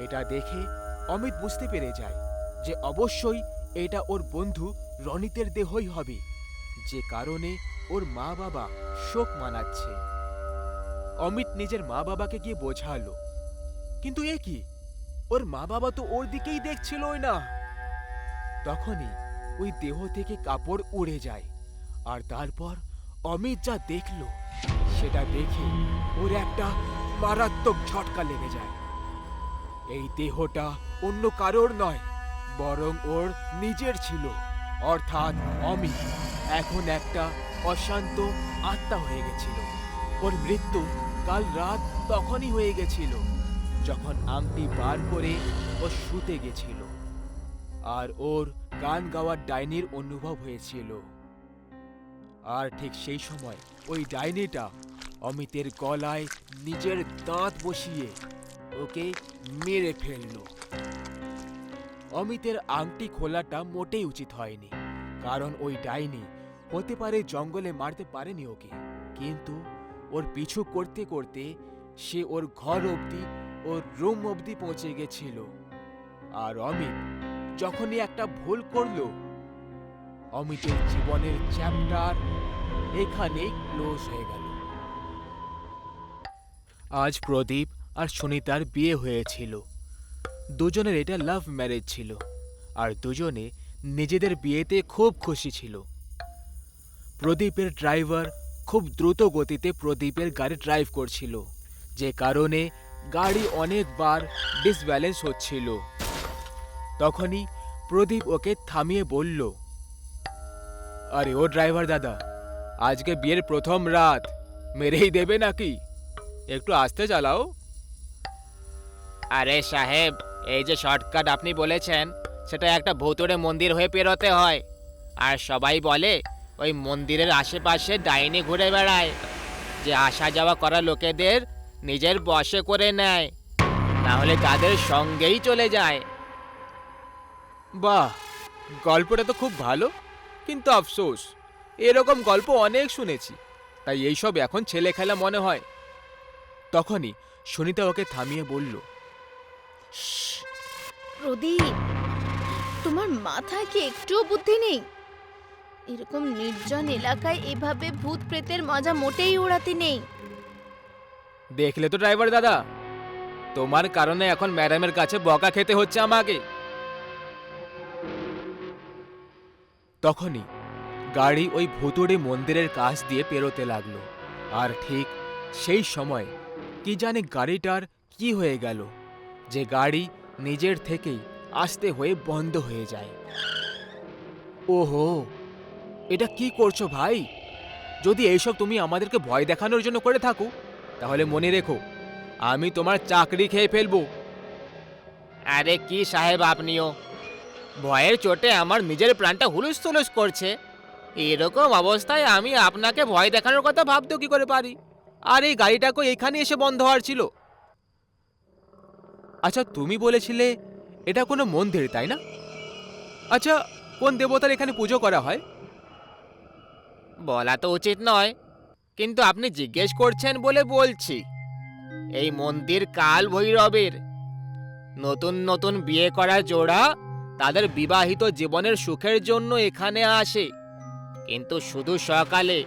এটা দেখে অমিত বুঝতে পেরে যায় যে অবশ্যই এটা ওর বন্ধু রনিতের দেহই হবে, যে কারণে ওর মা বাবা শোক মানাচ্ছে। অমিত নিজের মা বাবাকে গিয়ে বোঝালো, কিন্তু এ কি, ওর মা বাবা তো ওর দিকেই দেখছিলই না। তখনই ওই দেহ থেকে কাপড় উড়ে যায়, আর তারপর অমিত যা দেখল সেটা দেখে ওর একটা মারাত্মক ঝটকা লেগে যায়। এই দেহটা অন্য কারোর নয়, বরং ওর নিজের ছিল, অর্থাৎ অমিত এখন একটা অশান্ত আত্মা হয়ে গেছিল। ওর মৃত্যু কাল রাত তখনই হয়ে গেছিল যখন আংটি বার করে ও শুতে গেছিল আর ওর গান গাওয়ার ডাইনির অনুভব হয়েছিল। আর ঠিক সেই সময় ওই ডাইনিটা অমিতের গলায় নিজের দাঁত বসিয়ে ওকে মেরে ফেলল। অমিতের আংটি খোলাটা মোটেই উচিত হয়নি, কারণ ওই ডাইনি হতে পারে জঙ্গলে মারতে পারেনি ওকে, কিন্তু ওর পিছু করতে করতে সে ওর ঘর অবধি, ওর রুম অবধি পৌঁছে গেছিল। আর অমিত যখনই একটা ভুল করলো, অমিতের জীবনের চ্যাপ্টার এখানেই ক্লোজ হয়ে গেল। আজ প্রদীপ আর সুনিতার বিয়ে হয়েছিল। দুজনের এটা লাভ ম্যারেজ ছিল, আর দুজনে নিজেদের বিয়েতে খুব খুশি ছিল। প্রদীপের ড্রাইভার খুব দ্রুত গতিতে প্রদীপের গাড়ি ড্রাইভ করছিল, যে কারণে গাড়ি অনেকবার ডিসব্যালেন্স হচ্ছিল। তখনই প্রদীপ ওকে থামিয়ে বলল, আরে ও ড্রাইভার দাদা, আজকে বিয়ের প্রথম রাত, মেরেই দেবে নাকি? একটু আস্তে চালাও। আরে সাহেব, এই যে শর্টকাট আপনি বলেছেন, সেটা একটা ভুতুড়ে মন্দির হয়ে পেরোতে হয়। আর সবাই বলে ওই মন্দিরের আশেপাশে ডাইনি ঘুরে বেড়ায়, যে আসা যাওয়া করা লোকেদের নিজের বশে করে নেয়, না হলে তাদের সঙ্গেই চলে যায়। বাহ, গল্পটা তো খুব ভালো, কিন্তু আফসোস এরকম গল্প অনেক শুনেছি, তাই এইসব এখন ছেলে খেলা মনে হয়। তখনই সুনিতা ওকে থামিয়ে বলল, প্রদীপ, তোমার মাথায় কি একটুও বুদ্ধি নেই? এরকম নির্জন এলাকায় এভাবে ভূত প্রেতের মজা মোটেই উড়াতে নেই। দেখলে তো ড্রাইভার দাদা, তোমার কারণে এখন ম্যাডামের কাছে বকা খেতে হচ্ছে আমাকে। তখনই গাড়ি ওই ভুতুড়ে মন্দিরের কাছ দিয়ে পেরোতে লাগলো, আর ঠিক সেই সময় কি জানে গাড়িটার কি হয়ে গেল, যে গাড়ি নিজের থেকেই আস্তে হয়ে বন্ধ হয়ে যায়। ওহো, এটা কি করছো ভাই? যদি এইসব তুমি আমাদেরকে ভয় দেখানোর জন্য করে থাকো, তাহলে মনে রেখো আমি তোমার চাকরি খেয়ে ফেলবো। আরে কি সাহেব, আপনিও ভয়ের চোটে আমার নিজের প্রাণটা হুলুস তুলুস করছে। এরকম অবস্থায় আমি আপনাকে ভয় দেখানোর কথা ভাবতেও কি করে পারি? আর এই গাড়িটাকে এখানে এসে বন্ধ হওয়ার ছিল। আচ্ছা, তুমি বলেছিলে এটা কোনো মন্দির, তাই না? আচ্ছা, কোন দেবতার এখানে পুজো করা হয়? বলা তো উচিত নয়, কিন্তু আপনি জিজ্ঞেস করছেন বলে বলছি। এই মন্দির কাল ভৈরবের। নতুন নতুন বিয়ে করা জোড়া তাদের বিবাহিত জীবনের সুখের জন্য এখানে আসে, কিন্তু শুধু সকালে।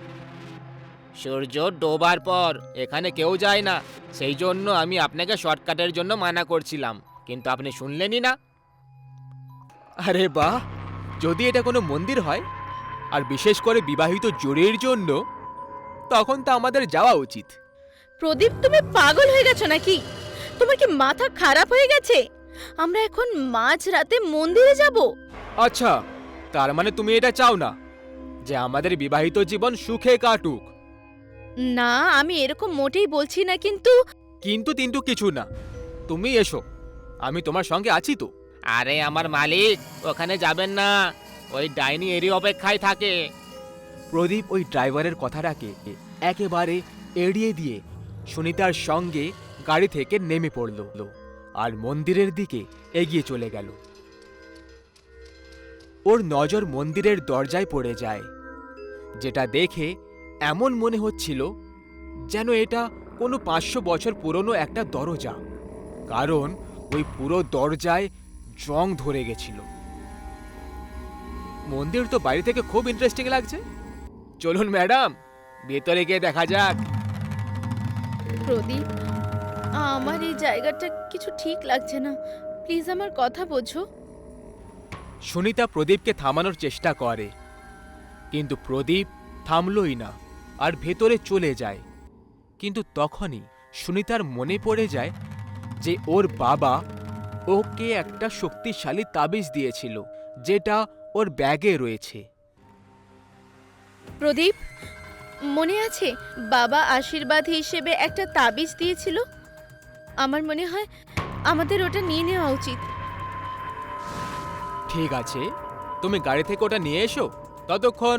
সূর্য ডোবার পর এখানে কেউ যায় না। সেই জন্য আমি আপনাকে শর্টকাটের জন্য মানা করছিলাম, কিন্তু আপনি শুনলেনই না। আরে বাহ, যদি এটা কোনো মন্দির হয়, আর বিশেষ করে বিবাহিত জোড়ের জন্য, তখন তো আমাদের যাওয়া উচিত। প্রদীপ, তুমি পাগল হয়ে গেছো নাকি? তোমার কি মাথা খারাপ হয়ে গেছে? আমরা এখন মাঝ রাতে মন্দিরে যাব? আচ্ছা, তার মানে তুমি এটা চাও না যে আমাদের বিবাহিত জীবন সুখে কাটুক? না, আমি এরকম মোটেই বলছি না, কিন্তু কিন্তু কিছু না, তুমি এসো, আমি তোমার সঙ্গে আছি তো। আরে আমার মালিক, ওখানে যাবেন না, ওই ডাইনি এরই অপেক্ষায় থাকে। প্রদীপ ওই ড্রাইভারের কথাটাকে একেবারে এড়িয়ে দিয়ে সুনিতার সঙ্গে গাড়ি থেকে নেমে পড়ল আর মন্দিরের দিকে এগিয়ে চলে গেল। ওর নজর মন্দিরের দরজায় পড়ে যায়, যেটা দেখে এমন মনে হচ্ছিল যেন এটা কোনো 500 বছর পুরনো একটা দরজা, কারণ ওই পুরো দরজায় জং ধরে গেছিল। মন্দির তো বাইরে থেকে খুব ইন্টারেস্টিং লাগছে। চলুন ম্যাডাম, ভেতরে গিয়ে দেখা যাক। প্রদীপ, আমার এই জায়গাটা কিছু ঠিক লাগছে না, প্লিজ আমার কথা বোঝো। সুনিতা প্রদীপকে থামানোর চেষ্টা করে, কিন্তু প্রদীপ থামলই না আর ভেতরে চলে যায়। কিন্তু তখনই সুনিতার মনে পড়ে যায় যে ওর বাবা ওকে একটা শক্তিশালী তাবিজ দিয়েছিল, যেটা ওর ব্যাগে রয়েছে। প্রদীপ, মনে আছে বাবা আশীর্বাদ হিসেবে একটা তাবিজ দিয়েছিল? আমার মনে হয় আমাদের ওটা নিয়ে নেওয়া উচিত। ঠিক আছে, তুমি গাড়ি থেকে ওটা নিয়ে এসো, ততক্ষণ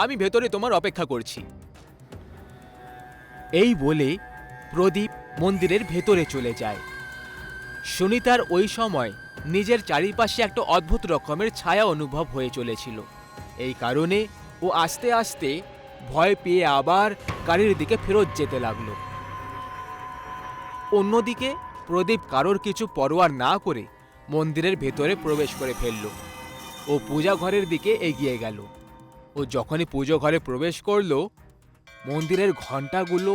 আমি ভেতরে তোমার অপেক্ষা করছি। এই বলে প্রদীপ মন্দিরের ভেতরে চলে যায়। সুনিতার ওই সময় নিজের চারিপাশে একটা অদ্ভুত রকমের ছায়া অনুভব হয়ে চলেছিল। এই কারণে ও আস্তে আস্তে ভয় পেয়ে আবার গাড়ির দিকে ফেরত যেতে লাগলো। অন্যদিকে প্রদীপ কারোর কিছু পরোয়া না করে মন্দিরের ভেতরে প্রবেশ করে ফেলল। ও পূজা ঘরের দিকে এগিয়ে গেল। ও যখনই পুজো ঘরে প্রবেশ করলো, মন্দিরের ঘণ্টাগুলো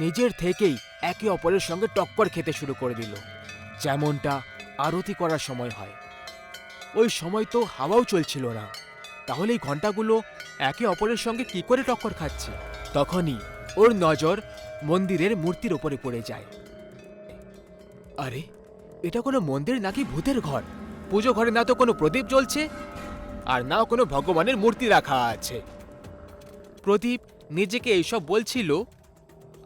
নিজের থেকেই একে অপরের সঙ্গে টক্কর খেতে শুরু করে দিল, যেমনটা আরতি করার সময় হয়। ওই সময় তো হাওয়াও চলছিল না, তাহলে এই ঘণ্টাগুলো একে অপরের সঙ্গে কি করে টক্কর খাচ্ছে? তখনই ওর নজর মন্দিরের মূর্তির ওপরে পড়ে যায়। আরে, এটা কোনো মন্দির নাকি ভূতের ঘর? পুজো ঘরে না তো কোনো প্রদীপ জ্বলছে, আর না কোনো ভগবানের মূর্তি রাখা আছে। প্রদীপ নিজেকে এইসব বলছিল,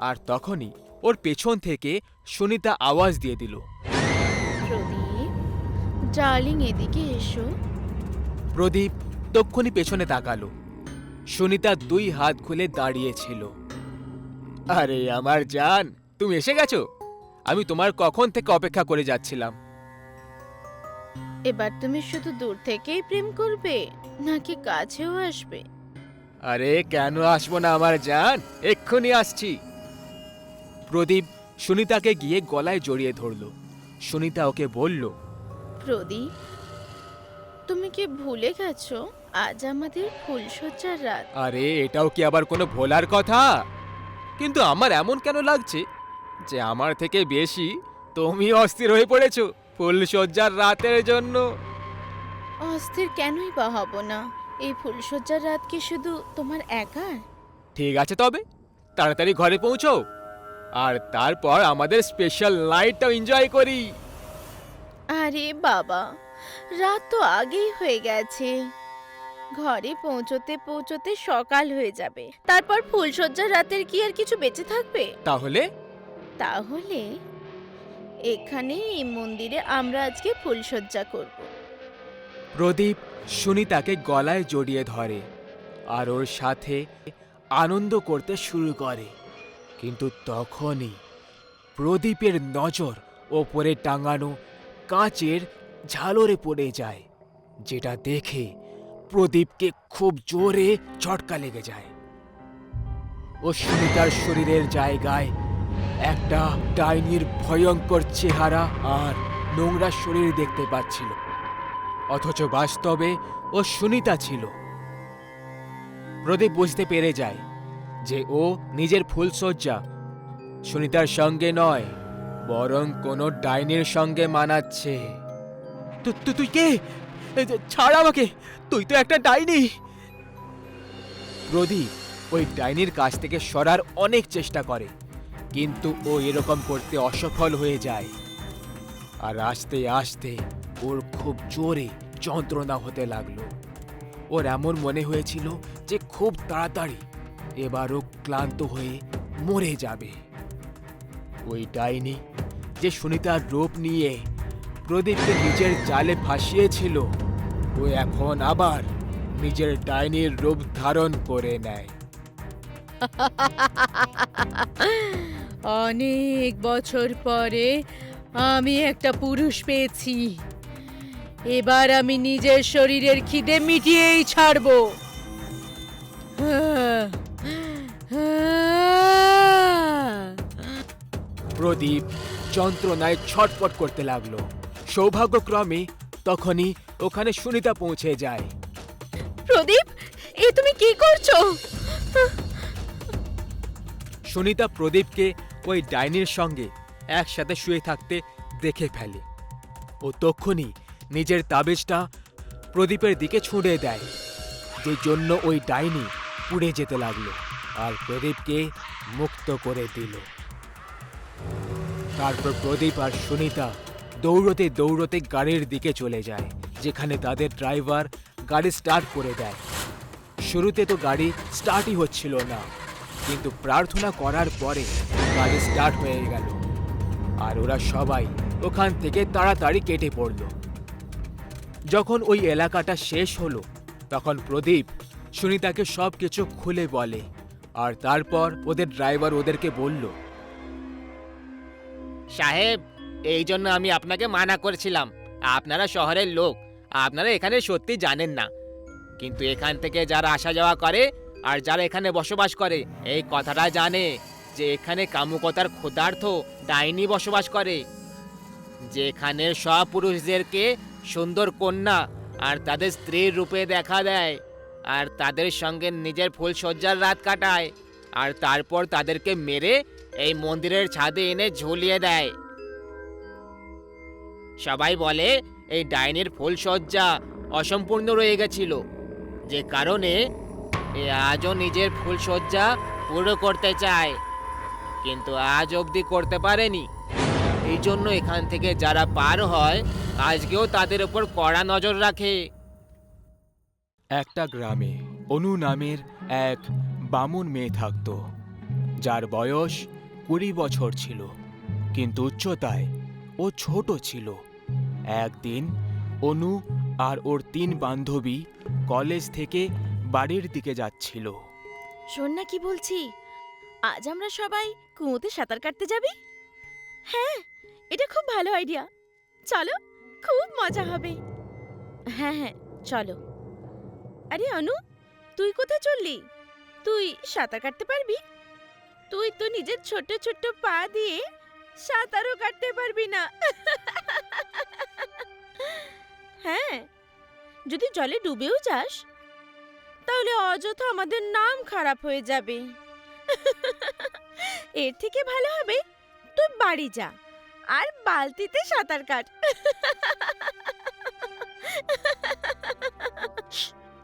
আর তখনই ওর পেছন থেকে সুনিতা আওয়াজ দিয়ে দিল। প্রদীপ ডার্লিং, এদিকে এসো। প্রদীপ তক্ষুনি পেছনে তাকালো। সুনিতা 2 হাত খুলে দাঁড়িয়েছিল। আরে আমার জান, তুমি এসে গেছো? আমি তোমার কখন থেকে অপেক্ষা করে যাচ্ছিলাম। এবার তুমি শুধু দূর থেকেই প্রেম করবে নাকি কাছেও আসবে? আরে কেন আসবো না আমার জান, এক্ষুনি আসছি। প্রদীপ সুনিতাকে গিয়ে গলায় জড়িয়ে ধরল। সুনিতা ওকে বলল, প্রদীপ, তুমি কি ভুলে গেছো আজ আমাদের ফুলসজ্জার রাত? আরে এটাও কি আবার কোনো ভোলার কথা? কিন্তু আমার এমন কেন লাগছে যে আমার থেকে বেশি তুমি অস্থির হয়ে পড়েছো ফুলসজ্জার রাতের জন্য? অস্থির কেনই বা হব না? এই ফুলসজ্জার রাত কি শুধু তোমার একার? ঠিক আছে, তবে তাড়াতাড়ি ঘরে পৌঁছো, আর তারপর আমাদের স্পেশাল নাইটটাও এনজয় করি। আরে বাবা, রাত তো আগেই হয়ে গেছে। ঘরে পৌঁছতে পৌঁছতে সকাল হয়ে যাবে, তারপর ফুলসজ্জার রাতের কি আর কিছু বেঁচে থাকবে? তাহলে তাহলে এখানে এই মন্দিরে আমরা আজকে ফুলসজ্জা করব। প্রদীপ সুনিতাকে গলায় জড়িয়ে ধরে আর ওর সাথে আনন্দ করতে শুরু করে। কিন্তু তখনই প্রদীপের নজর ওপরে টাঙানো কাঁচের ঝালরে পড়ে যায়, যেটা দেখে প্রদীপকে খুব জোরে ঝটকা লেগে যায়। ও সুনিতার শরীরের জায়গায় একটা ডাইনির ভয়ঙ্কর চেহারা আর নোংরা শরীর দেখতে পাচ্ছিল, অথচ বাস্তবে ও সুনিতা ছিল। প্রদীপ বুঝতে পেরে যায় যে ও নিজের ফুলসজ্জা সুনিতার সঙ্গে নয়, বরং কোনো ডাইনির সঙ্গে মানাচ্ছে। তুই কে? ছাড় আমাকে, তুই তো একটা ডাইনি। প্রদীপ ওই ডাইনির কাছ থেকে সরার অনেক চেষ্টা করে, কিন্তু ও এরকম করতে অসফল হয়ে যায়। আর আস্তে আস্তে ওর খুব জোরে যন্ত্রণা হতে লাগলো। ওর এমন মনে হয়েছিল যে খুব তাড়াতাড়ি এবারও ক্লান্ত হয়ে মরে যাবে। ওই ডাইনি যে সুনিতার রূপ নিয়ে প্রদীপকে নিজের জালে ফাঁসিয়েছিল, ও এখন আবার নিজের ডাইনির রূপ ধারণ করে নেয়। অনেক বছর পরে আমি একটা পুরুষ পেয়েছি। এবার আমি নিজের শরীরের খিদে মিটিয়েই ছাড়বো। প্রদীপ যন্ত্রণায় ছটপট করতে লাগলো। সৌভাগ্যক্রমে তখনই ওখানে সুনিতা পৌঁছে যায়। প্রদীপ, এ তুমি কি করছো? সুনিতা প্রদীপকে ওই ডাইনির সঙ্গে একসাথে শুয়ে থাকতে দেখে ফেলে। ও তক্ষুনি নিজের তাবিজটা প্রদীপের দিকে ছুঁড়ে দেয়, যে জন্য ওই ডাইনি পুড়ে যেতে লাগলো আর প্রদীপকে মুক্ত করে দিল। তারপর প্রদীপ আর সুনিতা দৌড়তে দৌড়তে গাড়ির দিকে চলে যায়, যেখানে তাদের ড্রাইভার গাড়ি স্টার্ট করে দেয়। শুরুতে তো গাড়ি স্টার্টই হচ্ছিল না, কিন্তু প্রার্থনা করার পরে গাড়ি স্টার্ট হয়ে গেল আর ওরা সবাই ওখান থেকে তাড়াতাড়ি কেটে পড়ল। যখন ওই এলাকাটা শেষ হলো তখন প্রদীপ সুনিতাকে সব কিছু খুলে বলে, আর তারপর ওদের ড্রাইভার ওদেরকে বলল, সাহেব, এই জন্য আমি আপনাকে মানা করেছিলাম। আপনারা শহরের লোক, আপনারা এখানে সত্যি জানেন না, কিন্তু এখান থেকে যারা আসা যাওয়া করে আর যারা এখানে বসবাস করে এই কথাটা জানে যে এখানে কামুকতার ক্ষুধার্ত ডাইনি বসবাস করে, যেখানে সব পুরুষদেরকে সুন্দর কন্যা আর তাদের স্ত্রীর রূপে দেখা দেয় আর তাদের সঙ্গে নিজের ফুলসজ্জার রাত কাটায়, আর তারপর তাদেরকে মেরে এই মন্দিরের ছাদে এনে ঝুলিয়ে দেয়। সবাই বলে এই ডাইনির ফুলসজ্জা অসম্পূর্ণ রয়ে গেছিল, যে কারণে এ আজও নিজের ফুলসজ্জা পুরো করতে চায়, কিন্তু আজ অবধি করতে পারেনি। এই জন্য এখান থেকে যারা পার হয় আজকেও তাদের উপর কড়া নজর রাখে। একটা গ্রামে অনু নামের এক বামুন মেয়ে থাকত, যার বয়স 20 বছর ছিল, কিন্তু উচ্চতায় ও ছোট ছিল। একদিন অনু আর ওর 3 বান্ধবী কলেজ থেকে বাড়ির দিকে যাচ্ছিল। শোন না কি বলছি, আজ আমরা সবাই কুয়োতে সাঁতার কাটতে যাবি? হ্যাঁ, এটা খুব ভালো আইডিয়া। চলো, খুব মজা হবে। হ্যাঁ হ্যাঁ, চলো। আরে অনু, তুই কোথায় চললি? তুই সাঁতার কাটতে পারবি? তুই তো নিজের ছোট ছোট পা দিয়ে সাঁতারও কাটতে পারবি না। হ্যাঁ, যদি জলে ডুবেও যাস তাহলে অযথা আমাদের নাম খারাপ হয়ে যাবে। এর থেকে ভালো হবে তুই বাড়ি যা আর বালতিতে সাঁতার কাট।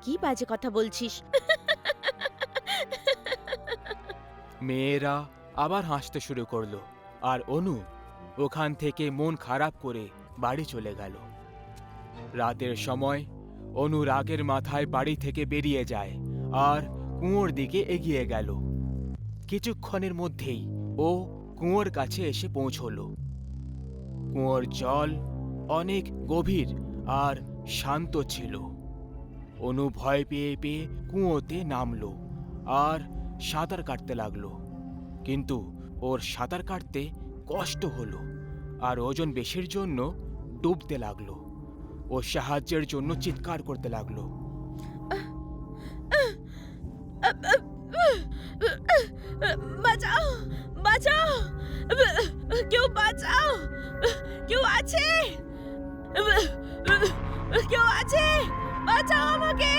কি বাজে কথা বলছিস? মেয়েরা আবার হাসতে শুরু করলো, আর অনু ওখান থেকে মন খারাপ করে বাড়ি চলে গেল। রাতের সময় অনু রাগের মাথায় বাড়ি থেকে বেরিয়ে যায় আর কুয়োর দিকে এগিয়ে গেল। কিছুক্ষণের মধ্যেই ও কুয়োর কাছে এসে পৌঁছলো। কুয়োর জল অনেক গভীর আর শান্ত ছিল। অনু ভয় পেয়ে পেয়ে কুয়োতে নামলো আর সাঁতার কাটতে লাগলো, কিন্তু ওর সাঁতার কাটতে কষ্ট হলো আর ওজন বেশির জন্য ডুবতে লাগলো। ও সাহায্যের জন্য চিৎকার করতে লাগলো। বাঁচাও, বাঁচাও, কেউ বাঁচাও, কেউ আছে, কেউ আছে, বাঁচাও আমাকে।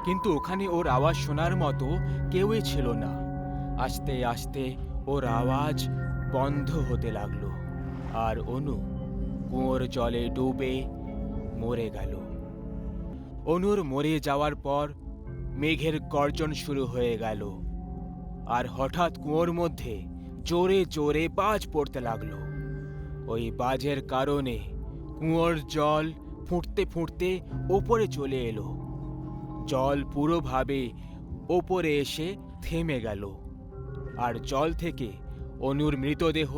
কিন্তু ওখানে ওর আওয়াজ শোনার মতো কেউই ছিল না। আস্তে আস্তে ওর আওয়াজ বন্ধ হতে লাগলো আর অনু কুয়োর জলে ডুবে মরে গেল। অনুর মরে যাওয়ার পর মেঘের গর্জন শুরু হয়ে গেল, আর হঠাৎ কুয়োর মধ্যে জোরে জোরে বাজ পড়তে লাগলো। ওই বাজের কারণে কুয়োর জল ফুটতে ফুটতে ওপরে চলে এলো। জল পুরোভাবে ওপরে এসে থেমে গেল, আর জল থেকে অনুর মৃতদেহ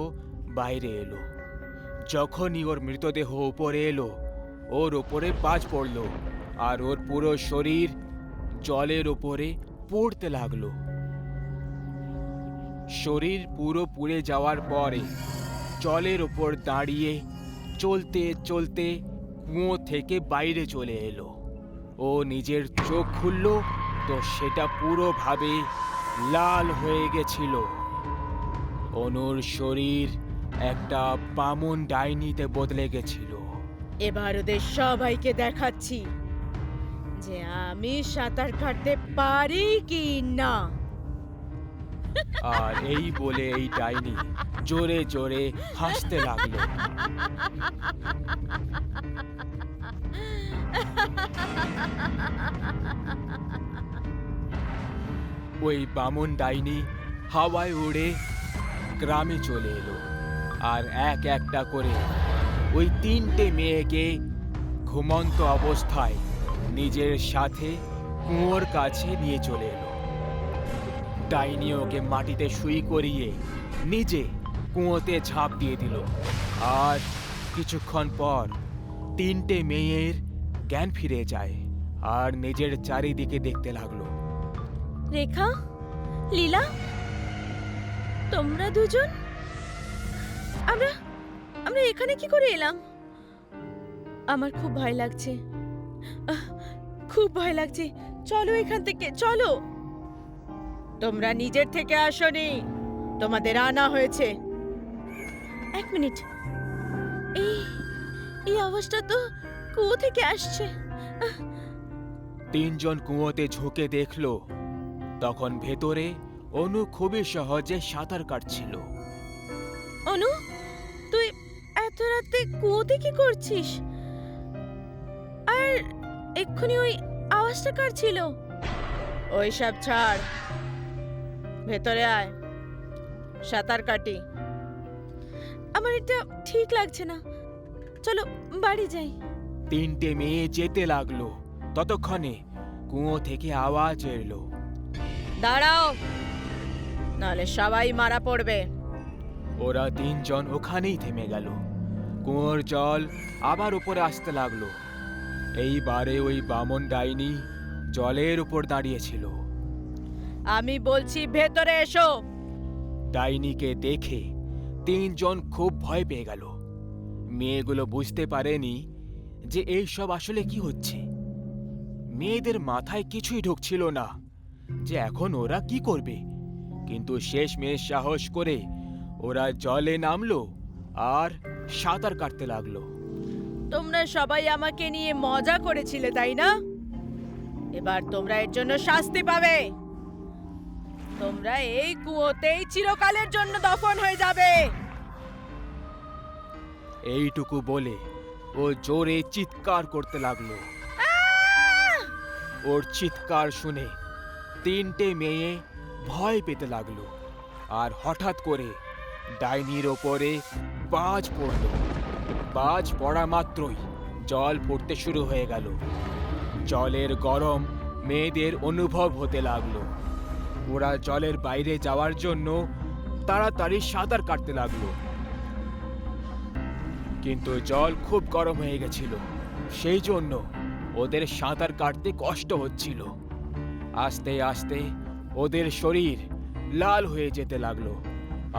বাইরে এলো। যখনই ওর মৃতদেহ উপরে এলো, ওর ওপরে বাজ পড়ল আর ওর পুরো শরীর জলের ওপরে পড়তে লাগলো। শরীর পুরো পুড়ে যাওয়ার পরে জলের ওপর দাঁড়িয়ে চলতে চলতে কুয়ো থেকে বাইরে চলে এলো। ও নিজের চোখ খুলল তো সেটা পুরোভাবে লাল হয়ে গেছিল। অনুর শরীর একটা বামুন ডাইনিতে বদলে গেছিল। এবার ওদের সবাইকে দেখাচ্ছি যে আমি সাঁতার কাটতে পারি কি না। আর এই বলে এই ডাইনি জোরে জোরে হাসতে লাগলো। ওই বামুন ডাইনি হাওয়ায় উড়ে গ্রামে চলে এলো আর এক একটা করে ওই 3টে মেয়েকে ঘুমন্ত অবস্থায় নিজের সাথে কুয়োর কাছে নিয়ে চলে এলো। ডাইনি ওকে মাটিতে শুই করিয়ে নিজে কুয়োতে ঝাঁপ দিয়ে দিল। আর কিছুক্ষণ পর তিনটে মেয়ের জ্ঞান ফিরে যায় আর নিজের চারিদিকে দেখতে লাগলো। রেখা, লীলা, তোমরা দুজন, আমরা আমরা এখানে কি করে এলাম? আমার খুব ভয় লাগছে, খুব ভয় লাগছে। চলো এখান থেকে, চলো। তোমরা নিজের থেকে আসোনি, তোমাদের আনা হয়েছে। এক মিনিট, এই এই আওয়াজটা তো কুয়ো থেকে আসছে। তিনজন কুয়োতে ঝুঁকে দেখলো, তখন ভেতরে অনু খুবই সহজে সাঁতার কাটছিল। অনু, তুই এত রাতে কুয়োতে কি করছিস? আর এক্ষুনি ওই আওয়াজটা কার ছিল? ওই সব ছাড়, ভেতরে আয়, সাঁতার কাটি। আমার এটা ঠিক লাগছে না, চলো বাড়ি যাই। তিনটে মেয়ে যেতে লাগলো। ততক্ষণে কুয়ো থেকে আওয়াজ এলো, দাঁড়াও, নাহলে সবাই মারা পড়বে। ওরা তিনজন ওখানেই থেমে গেল। কুয়োর জল আবার উপরে আসতে লাগলো। এইবারে ওই বামন ডাইনি জলের উপর দাঁড়িয়েছিল। আমি বলছি ভেতরে এসো। ডাইনিকে দেখে তিনজন খুব ভয় পেয়ে গেল। মেয়েগুলো বুঝতে পারেনি যে এই সব আসলে কি হচ্ছে। মেয়েদের মাথায় কিছুই ঢুকছিল না যে এখন ওরা কি করবে। কিন্তু শেষমেশ সাহস করে ওরা জলে নামলো আর সাঁতার কাটতে লাগলো। তোমরা সবাই আমাকে নিয়ে মজা করেছিলে, তাই না? এবার তোমরা এর জন্য শাস্তি পাবে। তোমরা এই কুয়োতেই চিরকালের জন্য দফন হয়ে যাবে। এইটুকু বলে ও জোরে চিৎকার করতে লাগলো। ওর চিৎকার শুনে তিনটে মেয়ে ভয় পেতে লাগলো। আর হঠাৎ করে ডাইনির ওপরে বাজ পড়ল। বাজ পড়া মাত্রই জল পড়তে শুরু হয়ে গেল। জলের গরম মেয়েদের অনুভব হতে লাগলো। ওরা জলের বাইরে যাওয়ার জন্য তাড়াতাড়ি সাঁতার কাটতে লাগলো। কিন্তু জল খুব গরম হয়ে গেছিল, সেই জন্য ওদের সাঁতার কাটতে কষ্ট হচ্ছিল। আস্তে আস্তে ওদের শরীর লাল হয়ে যেতে লাগলো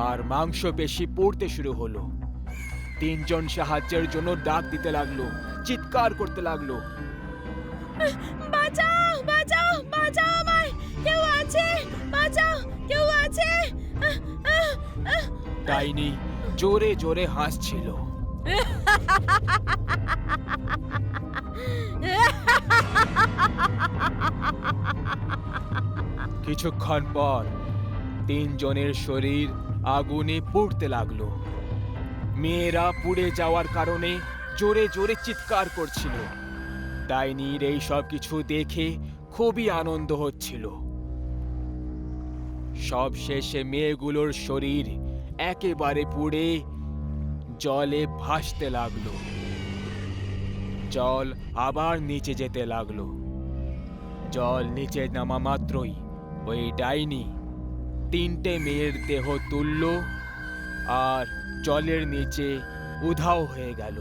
আর মাংসপেশি পড়তে শুরু হলো। তিনজন সাহায্যের জন্য ডাক দিতে লাগলো, চিৎকার করতে লাগলো, বাঁচাও, বাঁচাও, বাঁচাও আমায়, কেউ আছে, বাঁচাও, কেউ আছে। ডাইনি জোরে জোরে হাসছিল। কিছুক্ষণ পর তিনজনের শরীর আগুনে পুড়তে লাগলো। মেয়েরা পুড়ে যাওয়ার কারণে জোরে জোরে চিৎকার করছিল। ডাইনির এই সব কিছু দেখে খুবই আনন্দ হচ্ছিল। সব শেষে মেয়েগুলোর শরীর একেবারে পুড়ে জলে ভাসতে লাগলো। জল আবার নিচে যেতে লাগলো। জল নিচে নামা মাত্রই ওই ডাইনি তিনটে মেয়ের দেহ তুলল আর জলের নিচে উধাও হয়ে গেল।